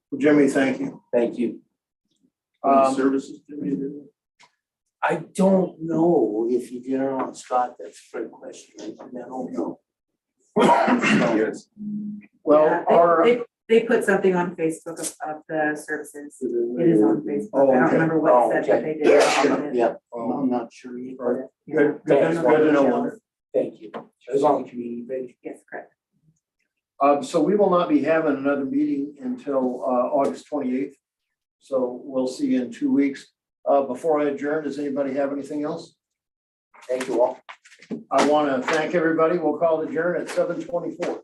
Well, Jimmy, thank you. Thank you. Services did we do? I don't know if you did or not, Scott, that's a great question. I don't know. Yes. Well, Yeah, they put something on Facebook of the services. It is on Facebook. Oh, I don't okay. remember what it said, but they did. Yeah, yeah, I'm not sure either. Good to know. Thank you. It was on the community page. Yes, correct. So we will not be having another meeting until August 28th. So we'll see you in 2 weeks. Before I adjourn, does anybody have anything else? Thank you all. I want to thank everybody. We'll call the adjourn at 7:24.